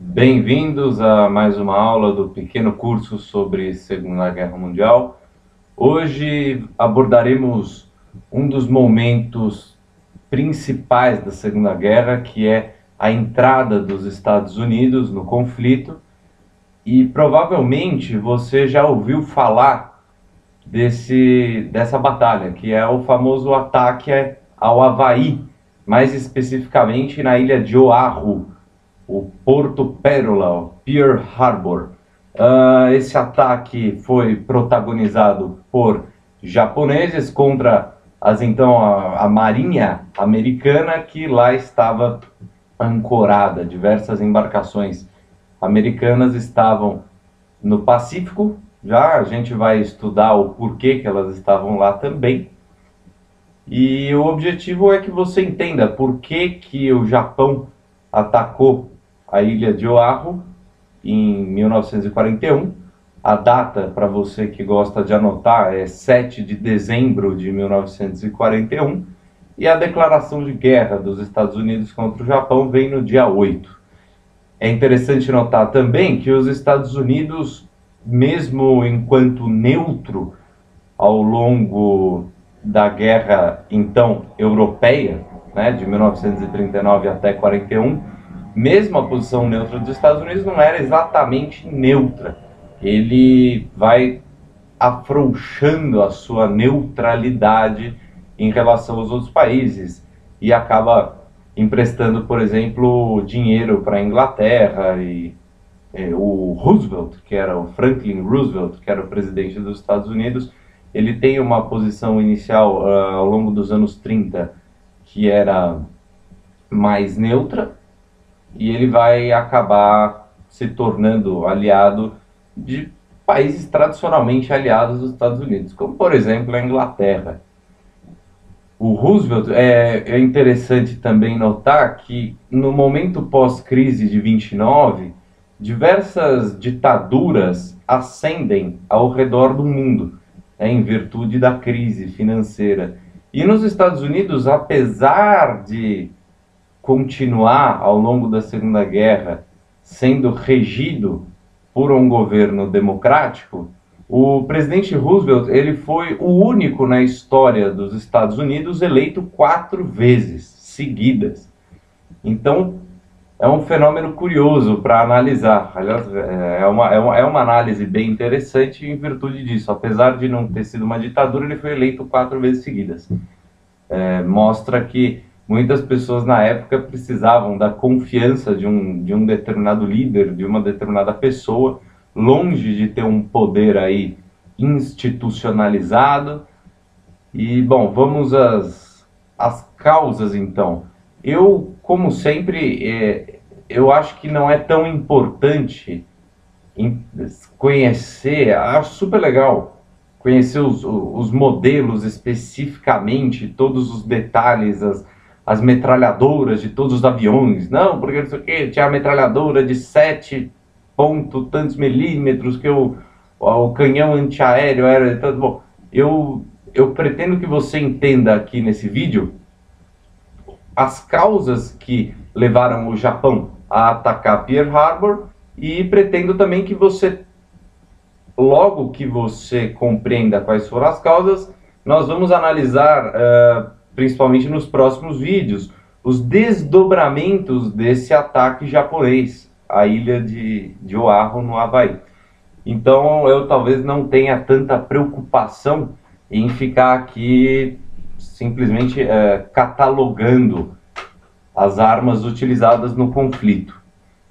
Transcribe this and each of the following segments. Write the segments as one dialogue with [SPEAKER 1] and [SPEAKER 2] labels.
[SPEAKER 1] Bem-vindos a mais uma aula do pequeno curso sobre Segunda Guerra Mundial. Hoje abordaremos um dos momentos principais da Segunda Guerra, que é a entrada dos Estados Unidos no conflito. E provavelmente você já ouviu falar dessa batalha, que é o famoso ataque ao Havaí, mais especificamente na ilha de Oahu, o Porto Pérola, o Pearl Harbor. Esse ataque foi protagonizado por japoneses contra a Marinha Americana, que lá estava ancorada. Diversas embarcações americanas estavam no Pacífico. Já a gente vai estudar o porquê que elas estavam lá também. E o objetivo é que você entenda por que o Japão atacou a ilha de Oahu em 1941. A data, para você que gosta de anotar, é 7 de dezembro de 1941. E a declaração de guerra dos Estados Unidos contra o Japão vem no dia 8. É interessante notar também que os Estados Unidos, mesmo enquanto neutro ao longo da guerra então europeia, né, de 1939 até 41, mesmo a posição neutra dos Estados Unidos não era exatamente neutra. Ele vai afrouxando a sua neutralidade em relação aos outros países e acaba emprestando, por exemplo, dinheiro para a Inglaterra. E o Roosevelt, que era o Franklin Roosevelt, que era o presidente dos Estados Unidos, ele tem uma posição inicial ao longo dos anos 30 que era mais neutra, e ele vai acabar se tornando aliado de países tradicionalmente aliados dos Estados Unidos, como por exemplo a Inglaterra. O Roosevelt, é interessante também notar que no momento pós-crise de 29, diversas ditaduras ascendem ao redor do mundo, em virtude da crise financeira. E nos Estados Unidos, apesar de continuar ao longo da Segunda Guerra sendo regido por um governo democrático, o presidente Roosevelt ele foi o único na história dos Estados Unidos eleito 4 vezes seguidas. Então, é um fenômeno curioso para analisar. Aliás, é uma análise bem interessante em virtude disso. Apesar de não ter sido uma ditadura, ele foi eleito 4 vezes seguidas. Mostra que muitas pessoas na época precisavam da confiança de um determinado líder, de uma determinada pessoa, longe de ter um poder aí institucionalizado. E, bom, vamos às causas, então. Eu, como sempre, eu acho que não é tão importante conhecer, acho super legal conhecer os modelos especificamente, todos os detalhes, as metralhadoras de todos os aviões. Não, porque não sei o que, tinha a metralhadora de 7 ponto tantos milímetros, que o canhão antiaéreo era tanto. Bom, eu pretendo que você entenda aqui nesse vídeo as causas que levaram o Japão a atacar Pearl Harbor, e pretendo também que você, logo que você compreenda quais foram as causas, nós vamos analisar, principalmente nos próximos vídeos, os desdobramentos desse ataque japonês à ilha de Oahu, no Havaí. Então eu talvez não tenha tanta preocupação em ficar aqui simplesmente catalogando as armas utilizadas no conflito.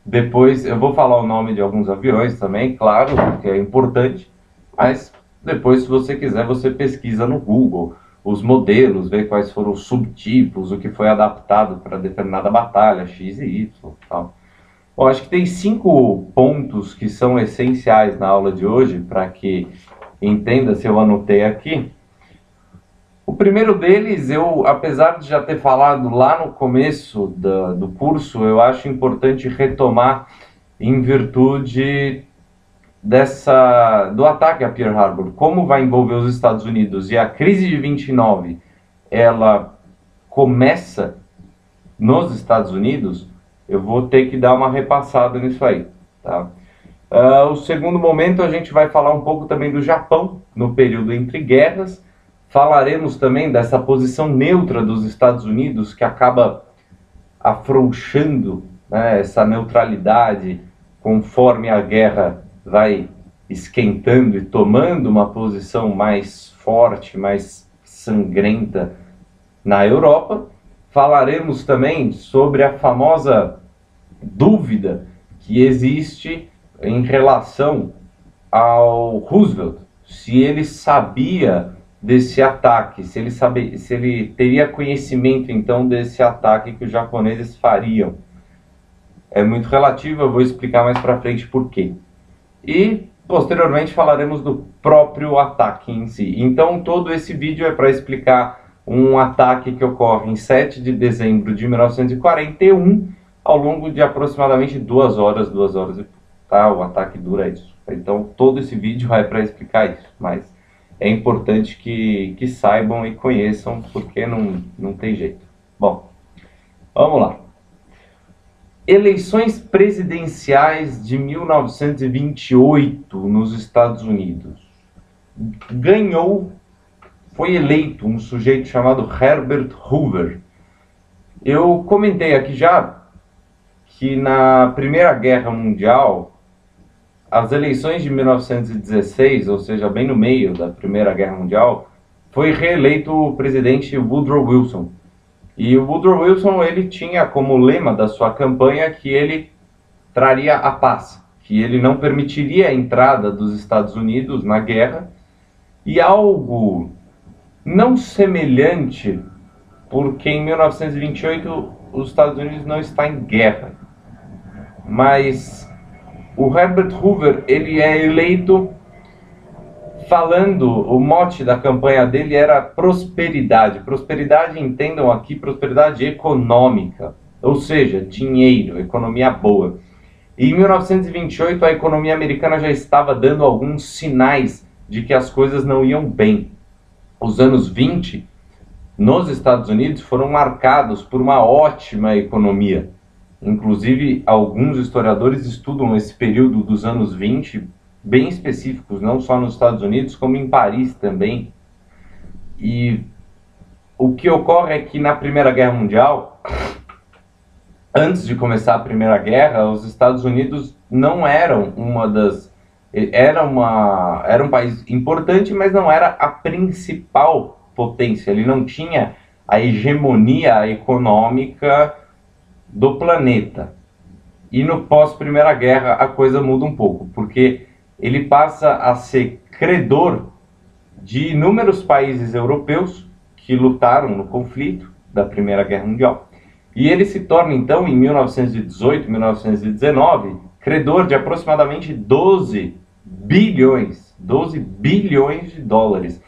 [SPEAKER 1] Depois eu vou falar o nome de alguns aviões também, claro, que é importante, mas depois, se você quiser, você pesquisa no Google os modelos, vê quais foram os subtipos, o que foi adaptado para determinada batalha, X e Y, tal. Bom, acho que tem 5 pontos que são essenciais na aula de hoje, para que entenda, se eu anotei aqui. O primeiro deles, apesar de já ter falado lá no começo do curso, eu acho importante retomar em virtude do ataque a Pearl Harbor. Como vai envolver os Estados Unidos e a crise de 29, ela começa nos Estados Unidos, eu vou ter que dar uma repassada nisso aí, tá? O segundo momento a gente vai falar um pouco também do Japão, no período entre guerras. Falaremos também dessa posição neutra dos Estados Unidos, que acaba afrouxando, né, essa neutralidade conforme a guerra vai esquentando e tomando uma posição mais forte, mais sangrenta na Europa. Falaremos também sobre a famosa dúvida que existe em relação ao Roosevelt, se ele sabia desse ataque, se ele teria conhecimento então desse ataque que os japoneses fariam. É muito relativo, eu vou explicar mais para frente por quê. E posteriormente falaremos do próprio ataque em si. Então todo esse vídeo é para explicar um ataque que ocorre em 7 de dezembro de 1941, ao longo de aproximadamente 2 horas e tá? O ataque dura isso. Então todo esse vídeo é para explicar isso, mas é importante que saibam e conheçam, porque não tem jeito. Bom, vamos lá. Eleições presidenciais de 1928 nos Estados Unidos. Foi eleito um sujeito chamado Herbert Hoover. Eu comentei aqui já que na Primeira Guerra Mundial, as eleições de 1916, ou seja, bem no meio da Primeira Guerra Mundial, foi reeleito o presidente Woodrow Wilson. E o Woodrow Wilson, ele tinha como lema da sua campanha que ele traria a paz, que ele não permitiria a entrada dos Estados Unidos na guerra, e algo não semelhante, porque em 1928 os Estados Unidos não está em guerra, mas o Herbert Hoover, ele é eleito falando, o mote da campanha dele era prosperidade. Prosperidade, entendam aqui, prosperidade econômica, ou seja, dinheiro, economia boa. E em 1928 a economia americana já estava dando alguns sinais de que as coisas não iam bem. Os anos 20 nos Estados Unidos foram marcados por uma ótima economia. Inclusive, alguns historiadores estudam esse período dos anos 20 bem específicos, não só nos Estados Unidos, como em Paris também. E o que ocorre é que na Primeira Guerra Mundial, antes de começar a Primeira Guerra, os Estados Unidos não eram era um país importante, mas não era a principal potência. Ele não tinha a hegemonia econômica do planeta. E no pós-Primeira Guerra a coisa muda um pouco, porque ele passa a ser credor de inúmeros países europeus que lutaram no conflito da Primeira Guerra Mundial. E ele se torna, então, em 1918, 1919, credor de aproximadamente 12 bilhões de dólares.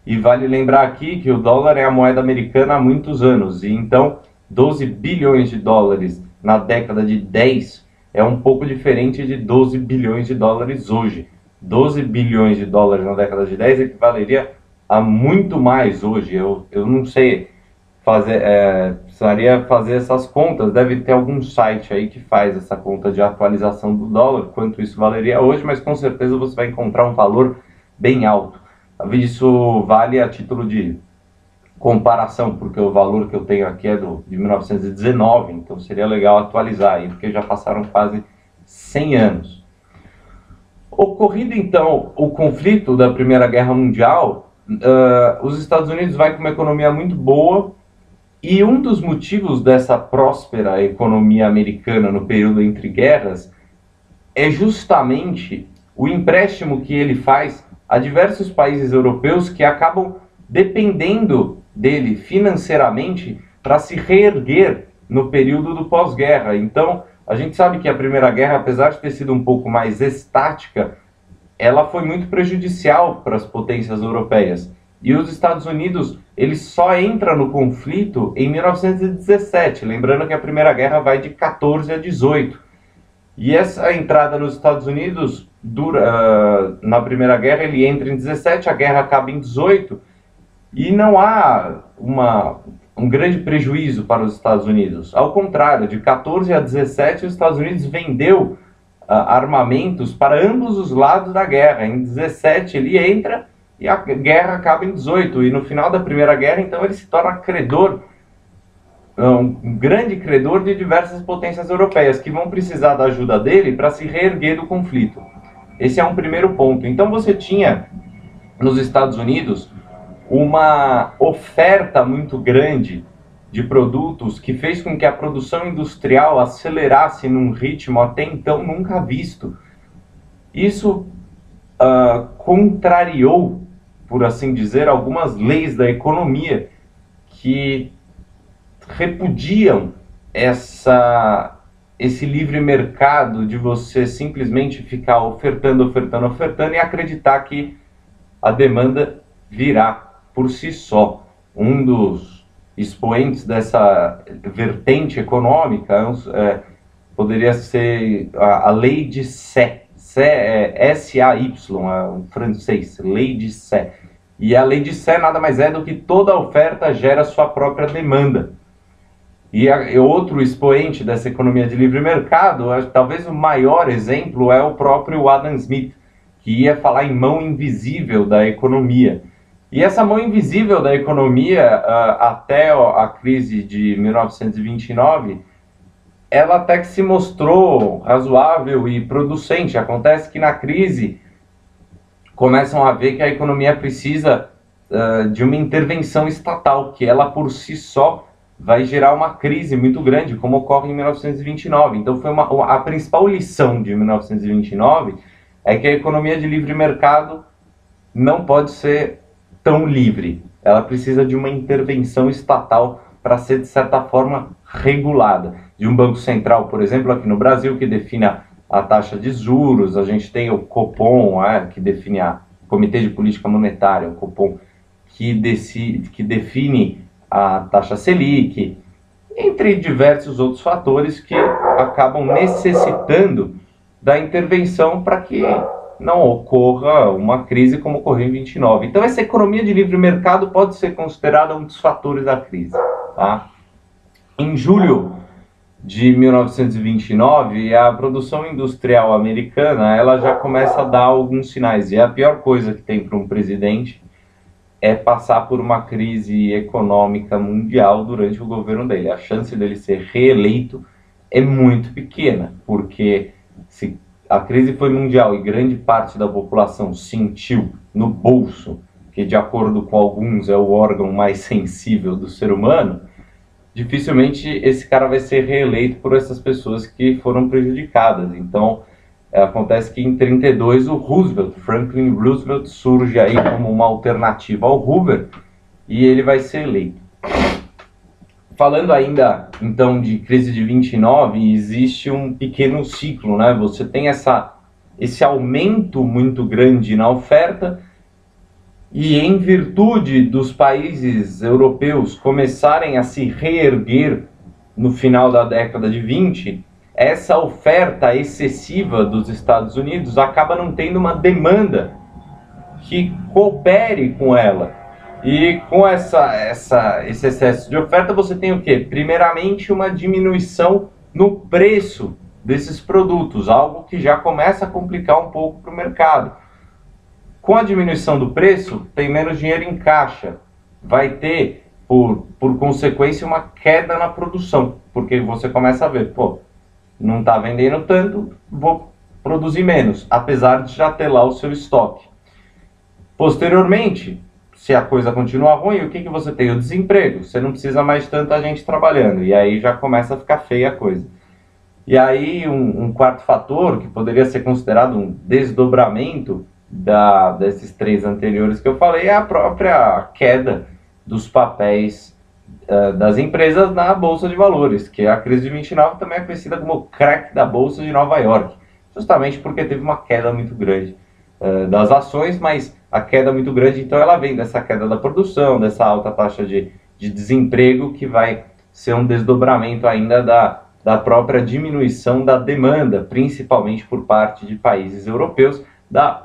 [SPEAKER 1] E vale lembrar aqui que o dólar é a moeda americana há muitos anos, e então 12 bilhões de dólares na década de 10 é um pouco diferente de 12 bilhões de dólares hoje. 12 bilhões de dólares na década de 10 equivaleria a muito mais hoje. Eu não sei precisaria fazer essas contas. Deve ter algum site aí que faz essa conta de atualização do dólar, quanto isso valeria hoje, mas com certeza você vai encontrar um valor bem alto. Isso vale a título de comparação, porque o valor que eu tenho aqui é de 1919, então seria legal atualizar aí, porque já passaram quase 100 anos. Ocorrido então o conflito da Primeira Guerra Mundial, os Estados Unidos vai com uma economia muito boa, e um dos motivos dessa próspera economia americana no período entre guerras é justamente o empréstimo que ele faz a diversos países europeus que acabam dependendo dele financeiramente para se reerguer no período do pós-guerra. Então, a gente sabe que a Primeira Guerra, apesar de ter sido um pouco mais estática, ela foi muito prejudicial para as potências europeias. E os Estados Unidos, ele só entra no conflito em 1917, lembrando que a Primeira Guerra vai de 14 a 18. E essa entrada nos Estados Unidos, na Primeira Guerra, ele entra em 17, a guerra acaba em 18, e não há um grande prejuízo para os Estados Unidos. Ao contrário, de 14 a 17, os Estados Unidos vendeu armamentos para ambos os lados da guerra. Em 17 ele entra e a guerra acaba em 18. E no final da Primeira Guerra, então, ele se torna credor, um grande credor de diversas potências europeias que vão precisar da ajuda dele para se reerguer do conflito. Esse é um primeiro ponto. Então você tinha nos Estados Unidos uma oferta muito grande de produtos que fez com que a produção industrial acelerasse num ritmo até então nunca visto. Isso contrariou, por assim dizer, algumas leis da economia que repudiam esse livre mercado de você simplesmente ficar ofertando e acreditar que a demanda virá por si só. Um dos expoentes dessa vertente econômica poderia ser a lei de Say. S-A-Y, um francês, lei de Say. E a lei de Say nada mais é do que toda oferta gera sua própria demanda. E outro expoente dessa economia de livre mercado, talvez o maior exemplo, é o próprio Adam Smith, que ia falar em mão invisível da economia. E essa mão invisível da economia, até a crise de 1929, ela até que se mostrou razoável e producente. Acontece que na crise começam a ver que a economia precisa de uma intervenção estatal, que ela por si só vai gerar uma crise muito grande, como ocorre em 1929. Então foi a principal lição de 1929 é que a economia de livre mercado não pode ser tão livre. Ela precisa de uma intervenção estatal para ser, de certa forma, regulada. De um banco central, por exemplo, aqui no Brasil, que define a taxa de juros. A gente tem o Copom, que define o Comitê de Política Monetária, o Copom, que define a taxa Selic, entre diversos outros fatores que acabam necessitando da intervenção para que não ocorra uma crise como ocorreu em 29. Então essa economia de livre mercado pode ser considerada um dos fatores da crise. Tá? Em julho de 1929, a produção industrial americana ela já começa a dar alguns sinais. E a pior coisa que tem para um presidente é passar por uma crise econômica mundial durante o governo dele. A chance dele ser reeleito é muito pequena, porque se a crise foi mundial e grande parte da população sentiu no bolso, que de acordo com alguns é o órgão mais sensível do ser humano, dificilmente esse cara vai ser reeleito por essas pessoas que foram prejudicadas. Então, acontece que em 32 o Franklin Roosevelt, surge aí como uma alternativa ao Hoover e ele vai ser eleito. Falando ainda, então, de crise de 29, existe um pequeno ciclo, né? Você tem esse aumento muito grande na oferta e em virtude dos países europeus começarem a se reerguer no final da década de 20, essa oferta excessiva dos Estados Unidos acaba não tendo uma demanda que coopere com ela. E com esse excesso de oferta você tem o quê? Primeiramente uma diminuição no preço desses produtos, algo que já começa a complicar um pouco para o mercado. Com a diminuição do preço, tem menos dinheiro em caixa. Vai ter, por consequência, uma queda na produção, porque você começa a ver, pô, não está vendendo tanto, vou produzir menos, apesar de já ter lá o seu estoque. Posteriormente, se a coisa continua ruim, o que você tem? O desemprego. Você não precisa mais de tanta gente trabalhando, e aí já começa a ficar feia a coisa. E aí um quarto fator, que poderia ser considerado um desdobramento desses três anteriores que eu falei, é a própria queda dos papéis das empresas na Bolsa de Valores, que a crise de 29 também é conhecida como o crack da Bolsa de Nova York, justamente porque teve uma queda muito grande das ações, mas a queda muito grande, então ela vem dessa queda da produção, dessa alta taxa de desemprego, que vai ser um desdobramento ainda da própria diminuição da demanda, principalmente por parte de países europeus,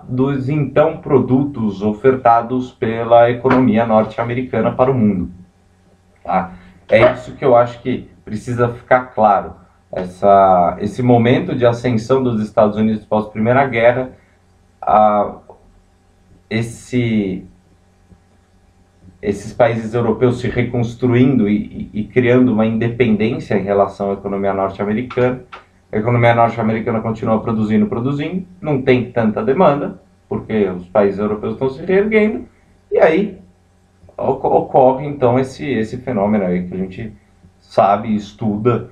[SPEAKER 1] dos então produtos ofertados pela economia norte-americana para o mundo. Tá? É isso que eu acho que precisa ficar claro. Esse momento de ascensão dos Estados Unidos pós-Primeira Guerra, a, esse, esses países europeus se reconstruindo e criando uma independência em relação à economia norte-americana. A economia norte-americana continua produzindo, não tem tanta demanda, porque os países europeus estão se reerguendo, e aí ocorre então esse fenômeno aí que a gente sabe e estuda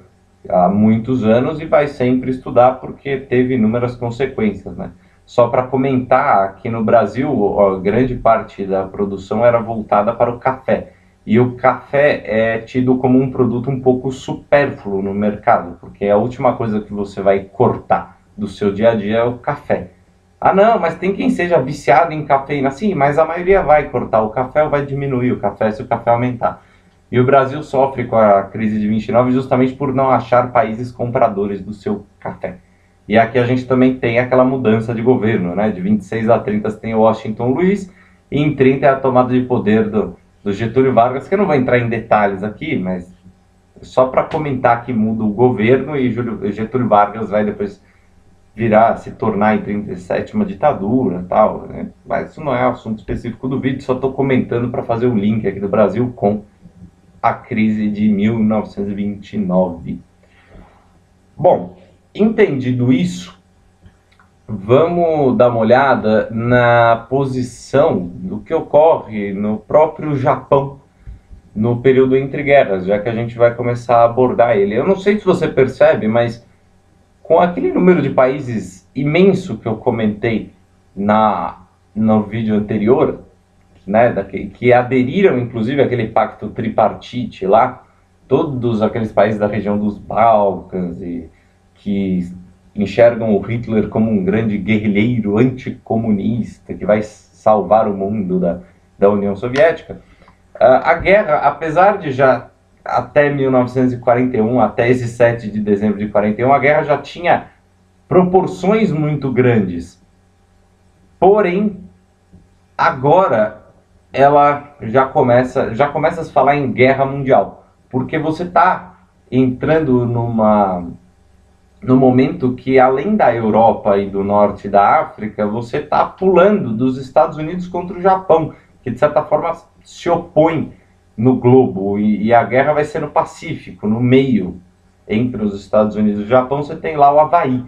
[SPEAKER 1] há muitos anos e vai sempre estudar porque teve inúmeras consequências, né? Só para comentar, aqui no Brasil, a grande parte da produção era voltada para o café. E o café é tido como um produto um pouco supérfluo no mercado, porque a última coisa que você vai cortar do seu dia a dia é o café. Ah, não, mas tem quem seja viciado em cafeína. Sim, mas a maioria vai cortar o café ou vai diminuir o café se o café aumentar. E o Brasil sofre com a crise de 29 justamente por não achar países compradores do seu café. E aqui a gente também tem aquela mudança de governo, né? De 26 a 30 você tem o Washington Luiz, e em 30 é a tomada de poder do Getúlio Vargas, que eu não vou entrar em detalhes aqui, mas só para comentar que muda o governo e Getúlio Vargas vai depois se tornar em 37 uma ditadura, tal, né? Mas isso não é assunto específico do vídeo, só estou comentando para fazer o link aqui do Brasil com a crise de 1929. Bom, entendido isso, vamos dar uma olhada na posição do que ocorre no próprio Japão no período entre guerras, já que a gente vai começar a abordar ele. Eu não sei se você percebe, mas com aquele número de países imenso que eu comentei no vídeo anterior, né, que aderiram inclusive àquele pacto tripartite lá, todos aqueles países da região dos Balcãs e que enxergam o Hitler como um grande guerrilheiro anticomunista que vai salvar o mundo da União Soviética. A guerra, apesar de já até 1941, até esse 7 de dezembro de 41, a guerra já tinha proporções muito grandes. Porém, agora ela já começa a se falar em guerra mundial, porque você está entrando no momento que, além da Europa e do norte da África, você está pulando dos Estados Unidos contra o Japão, que de certa forma se opõe no globo, e a guerra vai ser no Pacífico, no meio, entre os Estados Unidos e o Japão, você tem lá o Havaí.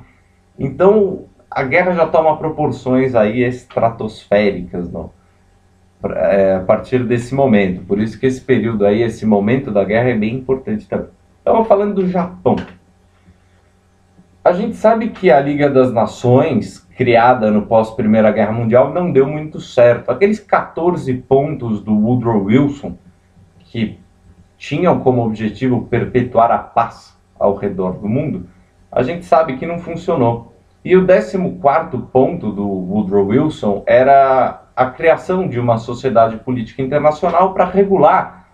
[SPEAKER 1] Então, a guerra já toma proporções aí estratosféricas, a partir desse momento. Por isso que esse período aí, esse momento da guerra é bem importante também. Estamos falando do Japão. A gente sabe que a Liga das Nações, criada no pós-Primeira Guerra Mundial, não deu muito certo. Aqueles 14 pontos do Woodrow Wilson, que tinham como objetivo perpetuar a paz ao redor do mundo, a gente sabe que não funcionou. E o 14º ponto do Woodrow Wilson era a criação de uma sociedade política internacional para regular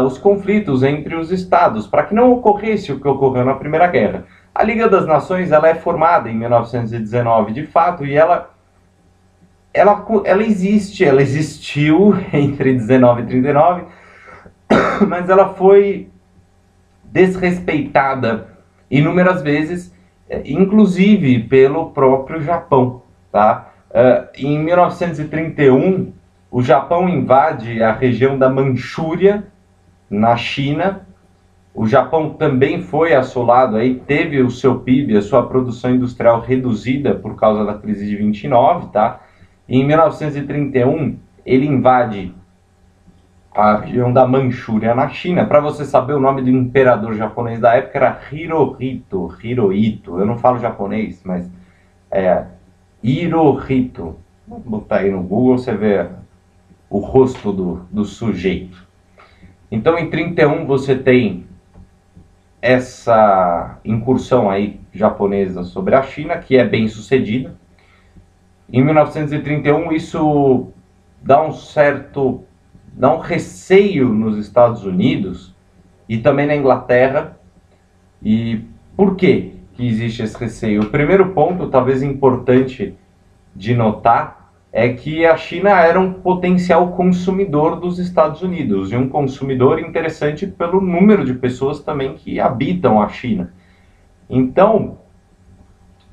[SPEAKER 1] os conflitos entre os estados, para que não ocorresse o que ocorreu na Primeira Guerra. A Liga das Nações ela é formada em 1919, de fato, e ela existiu entre 19 e 39, mas ela foi desrespeitada inúmeras vezes, inclusive pelo próprio Japão, tá? Em 1931, o Japão invade a região da Manchúria, na China. O Japão também foi assolado, aí teve o seu PIB, a sua produção industrial reduzida por causa da crise de 29, tá? E em 1931, ele invade a região da Manchúria na China. Para você saber, o nome do imperador japonês da época era Hirohito. Eu não falo japonês, mas é Hirohito. Vou botar aí no Google, você vê o rosto do sujeito. Então, em 31 você tem essa incursão aí japonesa sobre a China, que é bem sucedida. Em 1931 isso dá um receio nos Estados Unidos e também na Inglaterra. E por que existe esse receio? O primeiro ponto, talvez importante de notar, é que a China era um potencial consumidor dos Estados Unidos, e um consumidor interessante pelo número de pessoas também que habitam a China. Então,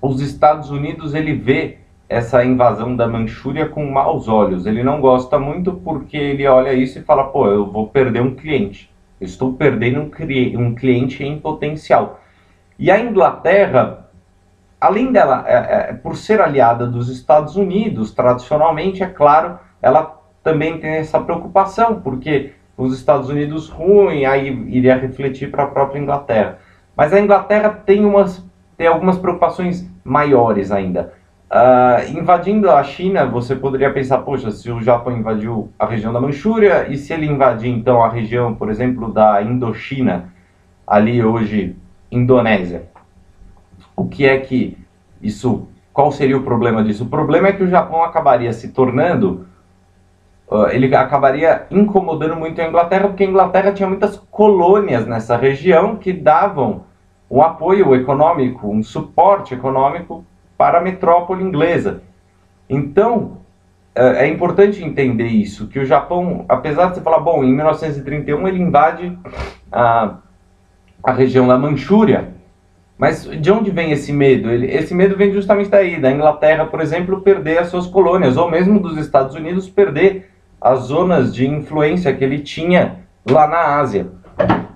[SPEAKER 1] os Estados Unidos, ele vê essa invasão da Manchúria com maus olhos. Ele não gosta muito porque ele olha isso e fala, pô, eu vou perder um cliente. Eu estou perdendo um cliente em potencial. E a Inglaterra, além dela, por ser aliada dos Estados Unidos, tradicionalmente, é claro, ela também tem essa preocupação, porque os Estados Unidos ruim, aí iria refletir para a própria Inglaterra. Mas a Inglaterra tem algumas preocupações maiores ainda. Invadindo a China, você poderia pensar, poxa, se o Japão invadiu a região da Manchúria, e se ele invadir então a região, por exemplo, da Indochina, ali hoje, Indonésia. O que é que isso, qual seria o problema disso? O problema é que o Japão acabaria se tornando, ele acabaria incomodando muito a Inglaterra, porque a Inglaterra tinha muitas colônias nessa região que davam um apoio econômico, um suporte econômico para a metrópole inglesa. Então, é importante entender isso, que o Japão, apesar de você falar, bom, em 1931 ele invade a região da Manchúria, mas de onde vem esse medo? Esse medo vem justamente daí, da Inglaterra, por exemplo, perder as suas colônias, ou mesmo dos Estados Unidos perder as zonas de influência que ele tinha lá na Ásia.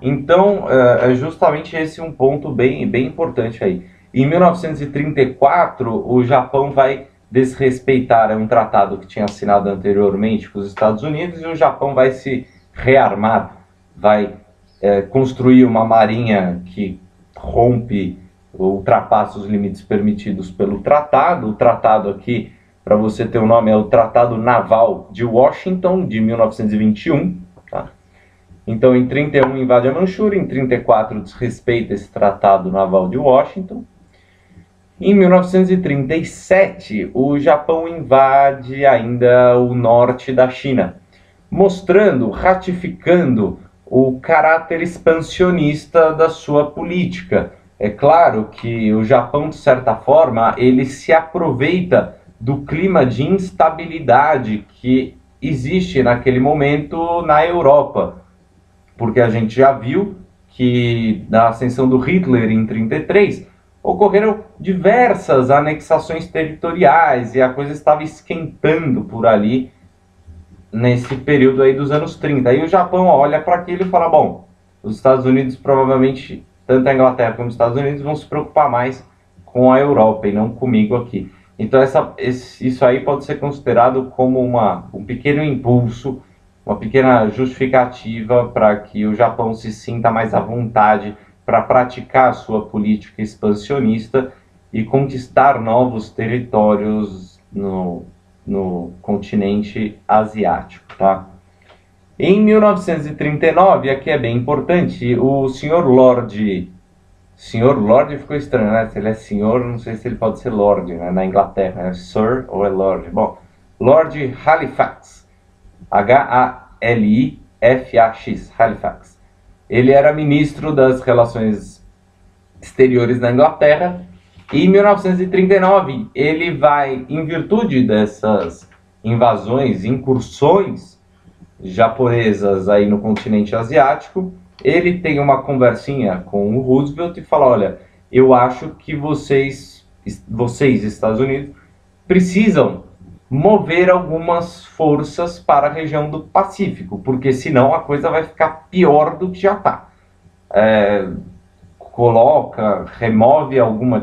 [SPEAKER 1] Então, é justamente esse um ponto bem importante aí. Em 1934, o Japão vai desrespeitar um tratado que tinha assinado anteriormente com os Estados Unidos, e o Japão vai se rearmar, vai construir uma marinha que rompe, ultrapassa os limites permitidos pelo tratado. O tratado aqui, para você ter o nome, é o Tratado Naval de Washington, de 1921. Tá? Então, em 31 invade a Manchúria, em 34 desrespeita esse Tratado Naval de Washington. Em 1937, o Japão invade ainda o norte da China, mostrando, ratificando o caráter expansionista da sua política. É claro que o Japão, de certa forma, ele se aproveita do clima de instabilidade que existe naquele momento na Europa, porque a gente já viu que na ascensão do Hitler em 1933 ocorreram diversas anexações territoriais e a coisa estava esquentando por ali nesse período aí dos anos 30. Aí o Japão olha para aquilo e fala, bom, os Estados Unidos provavelmente, tanto a Inglaterra como os Estados Unidos, vão se preocupar mais com a Europa e não comigo aqui. Então isso aí pode ser considerado como um pequeno impulso, uma pequena justificativa para que o Japão se sinta mais à vontade para praticar sua política expansionista e conquistar novos territórios no continente asiático, tá? Em 1939, aqui é bem importante, o senhor Lord ficou estranho, né? Se ele é senhor, não sei se ele pode ser Lord, né? Na Inglaterra, é Sir ou é Lord? Bom, Lord Halifax, Halifax, Halifax. Ele era ministro das Relações Exteriores da Inglaterra, e em 1939 ele vai, em virtude dessas invasões, incursões japonesas aí no continente asiático, ele tem uma conversinha com o Roosevelt e fala, olha, eu acho que vocês, Estados Unidos, precisam mover algumas forças para a região do Pacífico, porque senão a coisa vai ficar pior do que já está.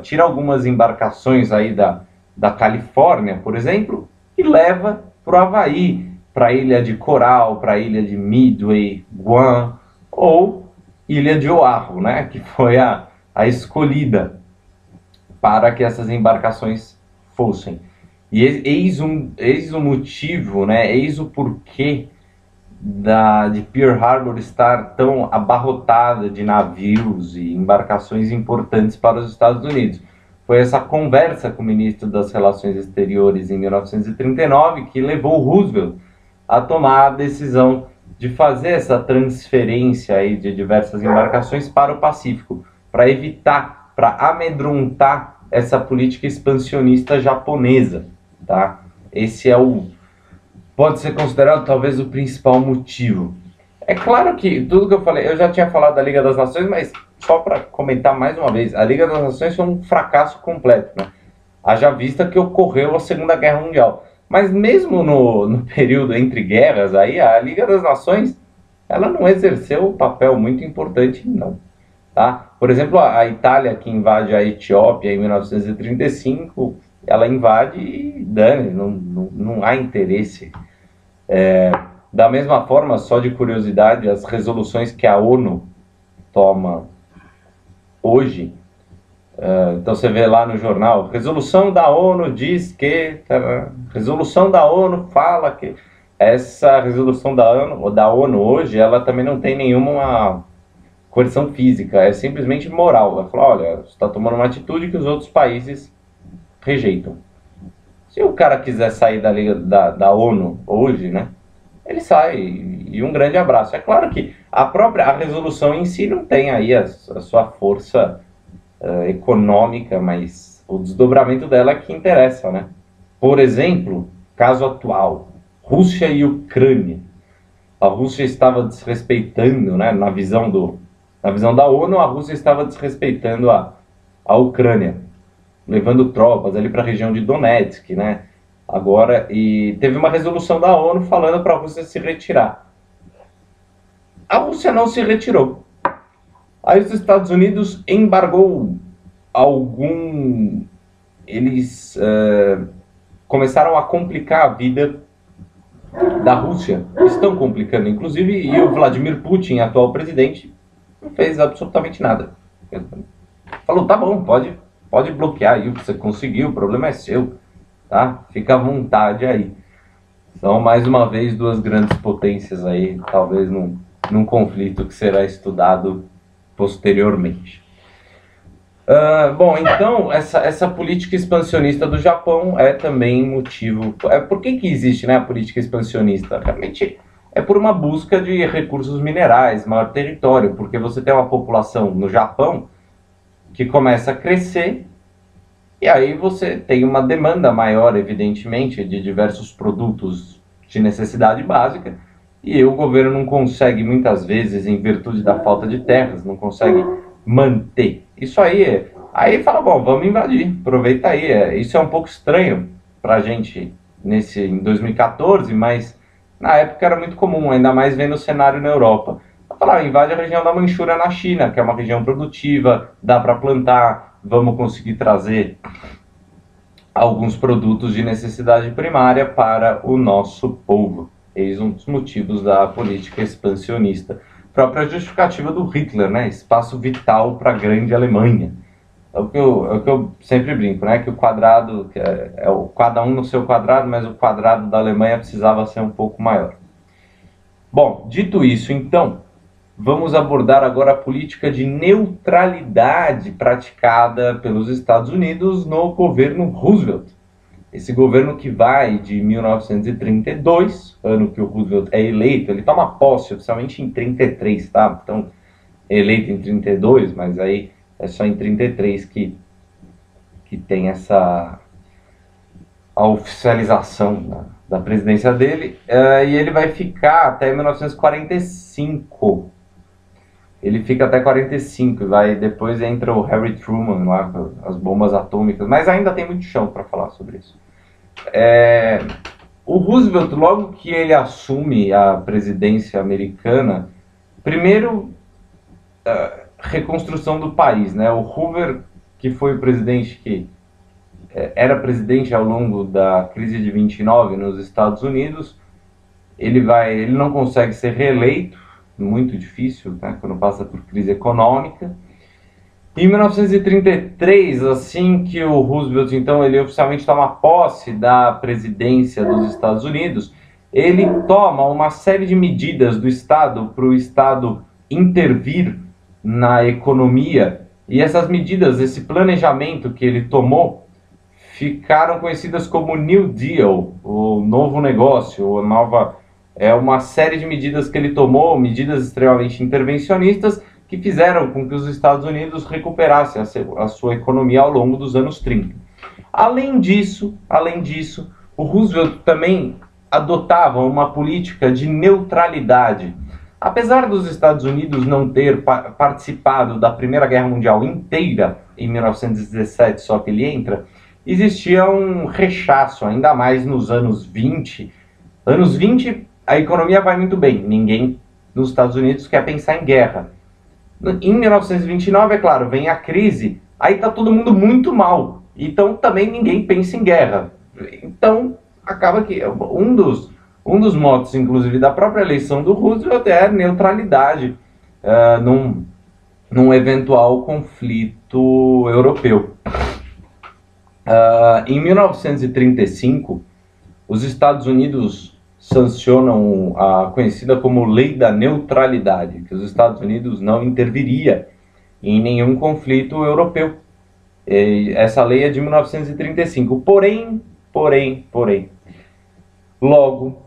[SPEAKER 1] Tira algumas embarcações aí da Califórnia, por exemplo, e leva para o Havaí, para a Ilha de Coral, para a Ilha de Midway, Guam, ou Ilha de Oahu, né, que foi a escolhida para que essas embarcações fossem. E eis o motivo, né, eis o porquê de Pearl Harbor estar tão abarrotada de navios e embarcações importantes para os Estados Unidos. Foi essa conversa com o ministro das Relações Exteriores em 1939 que levou Roosevelt a tomar a decisão de fazer essa transferência aí de diversas embarcações para o Pacífico, para evitar, para amedrontar essa política expansionista japonesa, tá? Esse pode ser considerado talvez o principal motivo. É claro que tudo que eu falei, eu já tinha falado da Liga das Nações, mas só para comentar mais uma vez, a Liga das Nações foi um fracasso completo, né? Haja vista que ocorreu a Segunda Guerra Mundial. Mas mesmo no período entre guerras, aí a Liga das Nações, ela não exerceu um papel muito importante, não. Tá? Por exemplo, a Itália, que invade a Etiópia em 1935, ela invade e dane, não há interesse. Da mesma forma, só de curiosidade, as resoluções que a ONU toma hoje, então você vê lá no jornal, resolução da ONU diz que, resolução da ONU fala que, essa resolução da ONU hoje, ela também não tem nenhuma coerção física, é simplesmente moral. Ela fala, olha, você está tomando uma atitude que os outros países rejeitam. Se o cara quiser sair da ONU hoje, né, ele sai, e um grande abraço. É claro que a resolução em si não tem aí a sua força econômica, mas o desdobramento dela é que interessa, né? Por exemplo, caso atual, Rússia e Ucrânia. A Rússia estava desrespeitando, né, na visão da ONU, a Rússia estava desrespeitando a Ucrânia, levando tropas ali para a região de Donetsk, né? Agora, e teve uma resolução da ONU falando para a Rússia se retirar. A Rússia não se retirou. Aí os Estados Unidos embargou eles começaram a complicar a vida da Rússia. Estão complicando, inclusive, e o Vladimir Putin, atual presidente, não fez absolutamente nada. Falou, tá bom, pode bloquear aí o que você conseguiu, o problema é seu. Tá? Fica à vontade aí. São, mais uma vez, duas grandes potências aí, talvez num conflito que será estudado posteriormente. Bom, então, essa política expansionista do Japão é também motivo... Por que existe, né, a política expansionista? Realmente é por uma busca de recursos minerais, maior território, porque você tem uma população no Japão que começa a crescer. E aí você tem uma demanda maior, evidentemente, de diversos produtos de necessidade básica, e o governo não consegue, muitas vezes, em virtude da falta de terras, não consegue manter. Isso aí fala, bom, vamos invadir, aproveita aí. Isso é um pouco estranho para a gente em 2014, mas na época era muito comum, ainda mais vendo o cenário na Europa. Falar, invade a região da Manchúria na China, que é uma região produtiva, dá para plantar, vamos conseguir trazer alguns produtos de necessidade primária para o nosso povo. Eis um dos motivos da política expansionista. Própria justificativa do Hitler, né? Espaço vital para a grande Alemanha. É o que eu sempre brinco, né? Que o quadrado, cada um no seu quadrado, mas o quadrado da Alemanha precisava ser um pouco maior. Bom, dito isso, então, vamos abordar agora a política de neutralidade praticada pelos Estados Unidos no governo Roosevelt. Esse governo que vai de 1932, ano que o Roosevelt é eleito, ele toma posse oficialmente em 33, tá? Então, eleito em 32, mas aí é só em 33 que tem a oficialização da presidência dele, e ele vai ficar até 1945. Ele fica até 45, depois entra o Harry Truman lá com as bombas atômicas, mas ainda tem muito chão para falar sobre isso. O Roosevelt, logo que ele assume a presidência americana, primeiro, reconstrução do país, né? O Hoover, que foi o presidente que era presidente ao longo da crise de 29 nos Estados Unidos, ele não consegue ser reeleito, muito difícil, né, quando passa por crise econômica. Em 1933, assim que o Roosevelt, então, ele oficialmente toma posse da presidência dos Estados Unidos, ele toma uma série de medidas do Estado para o Estado intervir na economia, e essas medidas, esse planejamento que ele tomou, ficaram conhecidas como New Deal, o novo negócio, uma série de medidas que ele tomou, medidas extremamente intervencionistas, que fizeram com que os Estados Unidos recuperassem a sua economia ao longo dos anos 30. Além disso, o Roosevelt também adotava uma política de neutralidade. Apesar dos Estados Unidos não ter participado da Primeira Guerra Mundial inteira em 1917, só que ele entra, existia um rechaço, ainda mais nos anos 20. Anos 20, a economia vai muito bem, ninguém nos Estados Unidos quer pensar em guerra. Em 1929, é claro, vem a crise, aí está todo mundo muito mal, então também ninguém pensa em guerra. Então, acaba que um dos motos, inclusive, da própria eleição do Roosevelt é neutralidade num eventual conflito europeu. Em 1935, os Estados Unidos sancionam a conhecida como Lei da Neutralidade, que os Estados Unidos não interviria em nenhum conflito europeu. Essa lei é de 1935. Porém, logo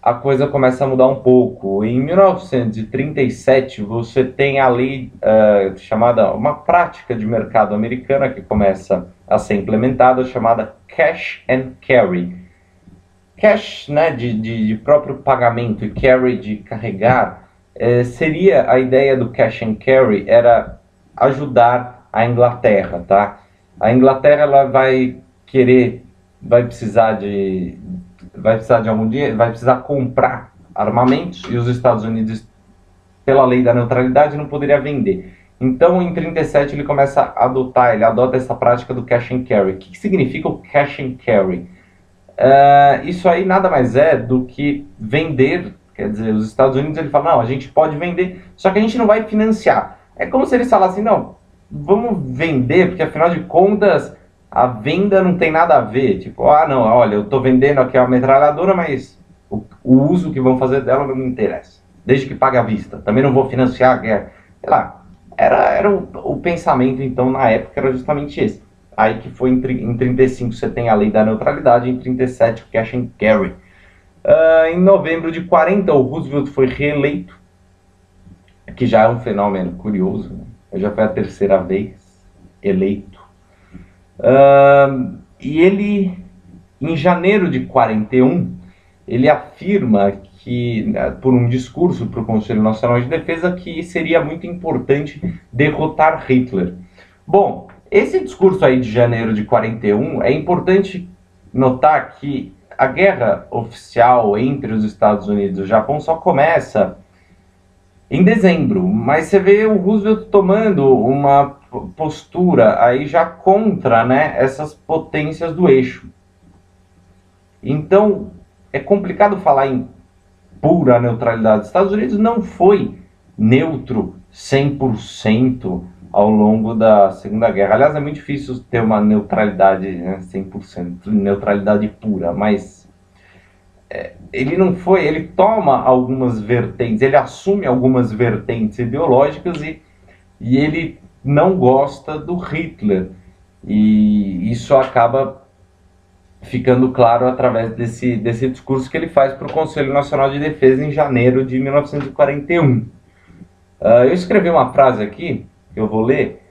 [SPEAKER 1] a coisa começa a mudar um pouco. Em 1937, você tem a lei chamada, uma prática de mercado americana que começa a ser implementada, chamada Cash and Carry. Cash, né, de próprio pagamento, e carry, de carregar, seria a ideia do Cash and Carry, era ajudar a Inglaterra, tá? A Inglaterra, ela vai precisar de algum dinheiro, vai precisar comprar armamentos, e os Estados Unidos, pela lei da neutralidade, não poderia vender. Então, em 37, ele adota essa prática do Cash and Carry. O que significa o Cash and Carry? Isso aí nada mais é do que vender. Quer dizer, os Estados Unidos, ele fala, não, a gente pode vender, só que a gente não vai financiar. É como se eles falassem, não, vamos vender, porque afinal de contas a venda não tem nada a ver. Tipo, não, olha, eu estou vendendo aqui a metralhadora, mas o uso que vão fazer dela não me interessa, desde que pague à vista. Também não vou financiar a guerra. Sei lá, era o pensamento, então, na época, era justamente esse. Aí que foi em 35 você tem a lei da neutralidade, em 37 o Cash and Carry. Em novembro de 40 o Roosevelt foi reeleito, que já é um fenômeno curioso, né? Já foi a terceira vez eleito. E ele, em janeiro de 41, ele afirma que, por um discurso para o Conselho Nacional de Defesa, que seria muito importante derrotar Hitler. Bom, esse discurso aí de janeiro de 41, é importante notar que a guerra oficial entre os Estados Unidos e o Japão só começa em dezembro, mas você vê o Roosevelt tomando uma postura aí já contra, né, essas potências do eixo. Então, é complicado falar em pura neutralidade. Os Estados Unidos não foi neutro 100% ao longo da Segunda Guerra. Aliás, é muito difícil ter uma neutralidade, né, 100%, neutralidade pura, mas ele não foi, ele toma algumas vertentes, ele assume algumas vertentes ideológicas e ele não gosta do Hitler. E isso acaba ficando claro através desse discurso que ele faz para o Conselho Nacional de Defesa em janeiro de 1941. Eu escrevi uma frase aqui, que eu vou ler.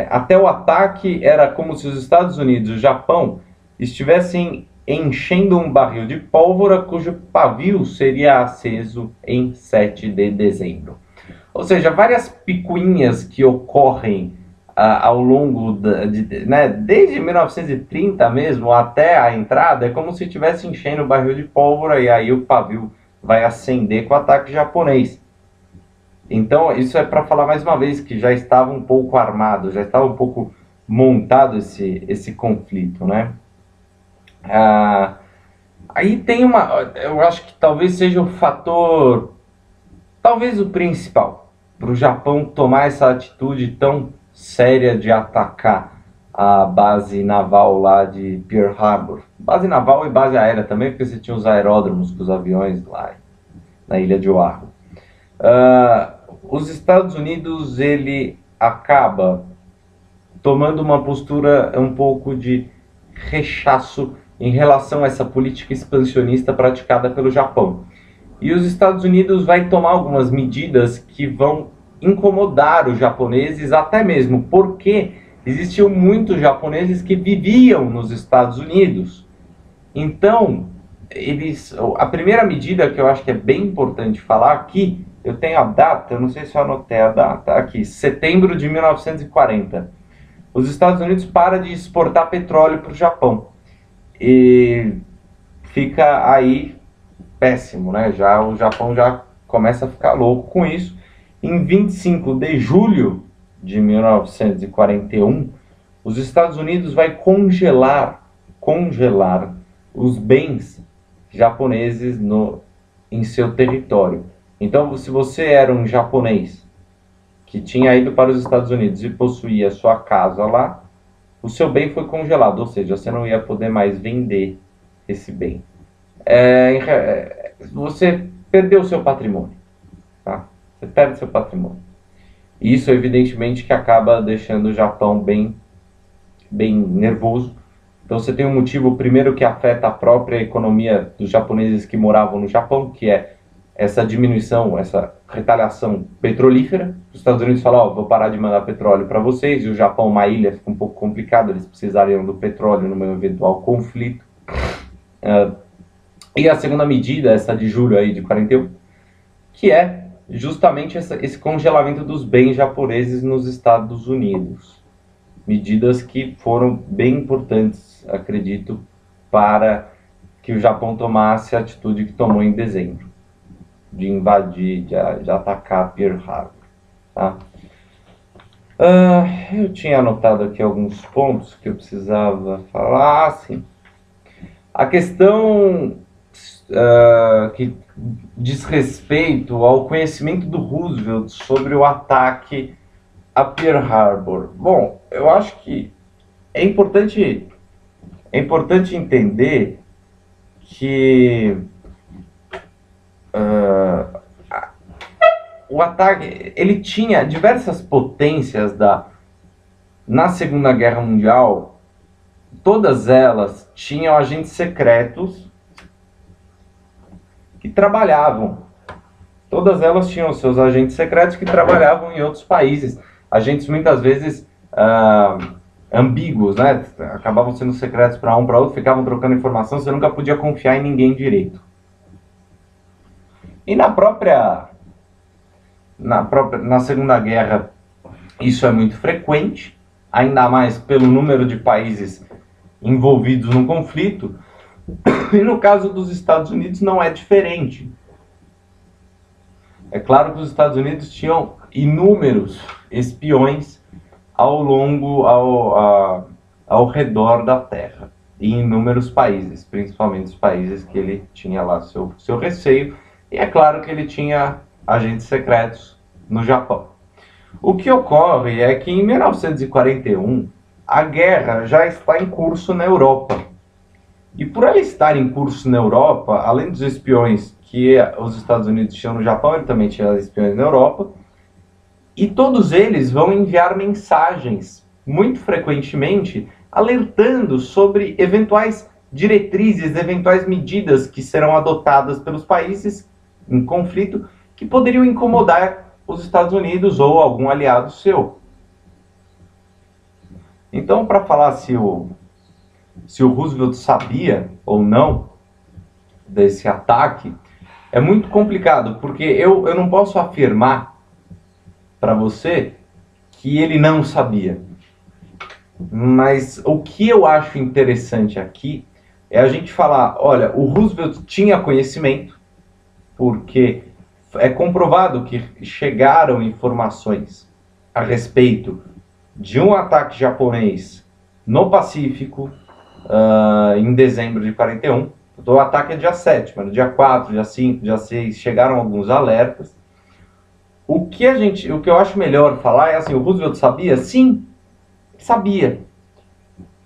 [SPEAKER 1] Até o ataque era como se os Estados Unidos e o Japão estivessem enchendo um barril de pólvora cujo pavio seria aceso em 7 de dezembro. Ou seja, várias picuinhas que ocorrem ao longo né, desde 1930 mesmo até a entrada, é como se estivesse enchendo o barril de pólvora e aí o pavio vai acender com o ataque japonês. Então, isso é para falar mais uma vez que já estava um pouco armado, já estava um pouco montado esse conflito, né? Aí tem eu acho que talvez seja o fator, talvez o principal, para o Japão tomar essa atitude tão séria de atacar a base naval lá de Pearl Harbor. Base naval e base aérea também, porque você tinha os aeródromos com os aviões lá na ilha de Oahu. Os Estados Unidos, ele acaba tomando uma postura um pouco de rechaço em relação a essa política expansionista praticada pelo Japão. E os Estados Unidos vai tomar algumas medidas que vão incomodar os japoneses, até mesmo porque existiam muitos japoneses que viviam nos Estados Unidos. Então, a primeira medida que eu acho que é bem importante falar aqui, eu tenho a data, eu não sei se eu anotei a data, aqui, setembro de 1940. Os Estados Unidos param de exportar petróleo para o Japão. E fica aí péssimo, né? O Japão já começa a ficar louco com isso. Em 25 de julho de 1941, os Estados Unidos vai congelar os bens japoneses em seu território. Então, se você era um japonês que tinha ido para os Estados Unidos e possuía sua casa lá, o seu bem foi congelado, ou seja, você não ia poder mais vender esse bem. Você perdeu o seu patrimônio, tá? Você perde seu patrimônio. Isso, evidentemente, que acaba deixando o Japão bem nervoso. Então, você tem um motivo, primeiro, que afeta a própria economia dos japoneses que moravam no Japão, que é essa diminuição, essa retaliação petrolífera. Os Estados Unidos falam, vou parar de mandar petróleo para vocês, e o Japão, uma ilha, fica um pouco complicado, eles precisariam do petróleo num eventual conflito. E a segunda medida, essa de julho aí de 41, que é justamente esse congelamento dos bens japoneses nos Estados Unidos. Medidas que foram bem importantes, acredito, para que o Japão tomasse a atitude que tomou em dezembro, de invadir, de atacar Pearl Harbor. Tá? Eu tinha anotado aqui alguns pontos que eu precisava falar. Sim. A questão que diz respeito ao conhecimento do Roosevelt sobre o ataque a Pearl Harbor. Bom, eu acho que é importante entender que o ataque, ele tinha diversas potências na Segunda Guerra Mundial, todas elas tinham agentes secretos que trabalhavam. Todas elas tinham seus agentes secretos que trabalhavam em outros países. Agentes muitas vezes ambíguos, né? Acabavam sendo secretos para um, para outro, ficavam trocando informação, você nunca podia confiar em ninguém direito. E na Segunda Guerra, isso é muito frequente, ainda mais pelo número de países envolvidos no conflito. E no caso dos Estados Unidos não é diferente. É claro que os Estados Unidos tinham inúmeros espiões ao redor da Terra, e em inúmeros países, principalmente os países que ele tinha lá seu receio, e é claro que ele tinha agentes secretos no Japão. O que ocorre é que em 1941 a guerra já está em curso na Europa. E por ela estar em curso na Europa, além dos espiões que os Estados Unidos tinham no Japão, ele também tinha espiões na Europa, e todos eles vão enviar mensagens, muito frequentemente, alertando sobre eventuais diretrizes, eventuais medidas que serão adotadas pelos países em conflito, que poderiam incomodar os Estados Unidos ou algum aliado seu. Então, para falar se o Roosevelt sabia ou não desse ataque, é muito complicado, porque eu não posso afirmar para você que ele não sabia. Mas o que eu acho interessante aqui é a gente falar, olha, o Roosevelt tinha conhecimento, porque é comprovado que chegaram informações a respeito de um ataque japonês no Pacífico em dezembro de 41. O ataque é dia 7, mas no dia 4, dia 5, dia 6 chegaram alguns alertas. O que eu acho melhor falar é assim, o Roosevelt sabia? Sim, sabia.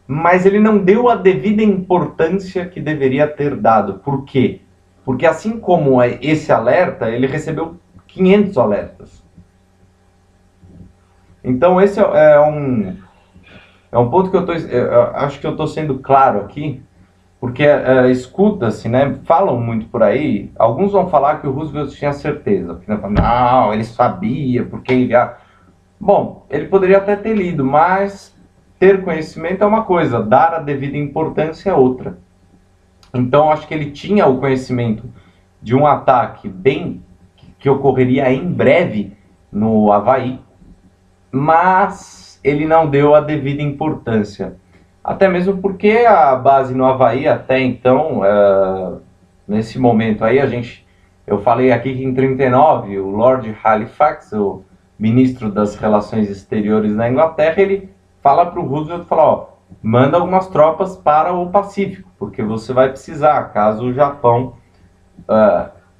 [SPEAKER 1] Mas ele não deu a devida importância que deveria ter dado. Por quê? Porque assim como esse alerta, ele recebeu 500 alertas. Então esse é um ponto que eu acho que eu estou sendo claro aqui, porque escuta-se, né, falam muito por aí, alguns vão falar que o Roosevelt tinha certeza, porque não, ele sabia, porque enviar. Bom, ele poderia até ter lido, mas ter conhecimento é uma coisa, dar a devida importância é outra. Então acho que ele tinha o conhecimento de um ataque que ocorreria em breve no Havaí, mas ele não deu a devida importância. Até mesmo porque a base no Havaí até então, nesse momento aí, eu falei aqui que em 39 o Lord Halifax, o ministro das Relações Exteriores da Inglaterra, ele fala para o Roosevelt, fala, ó, manda algumas tropas para o Pacífico, porque você vai precisar, caso o Japão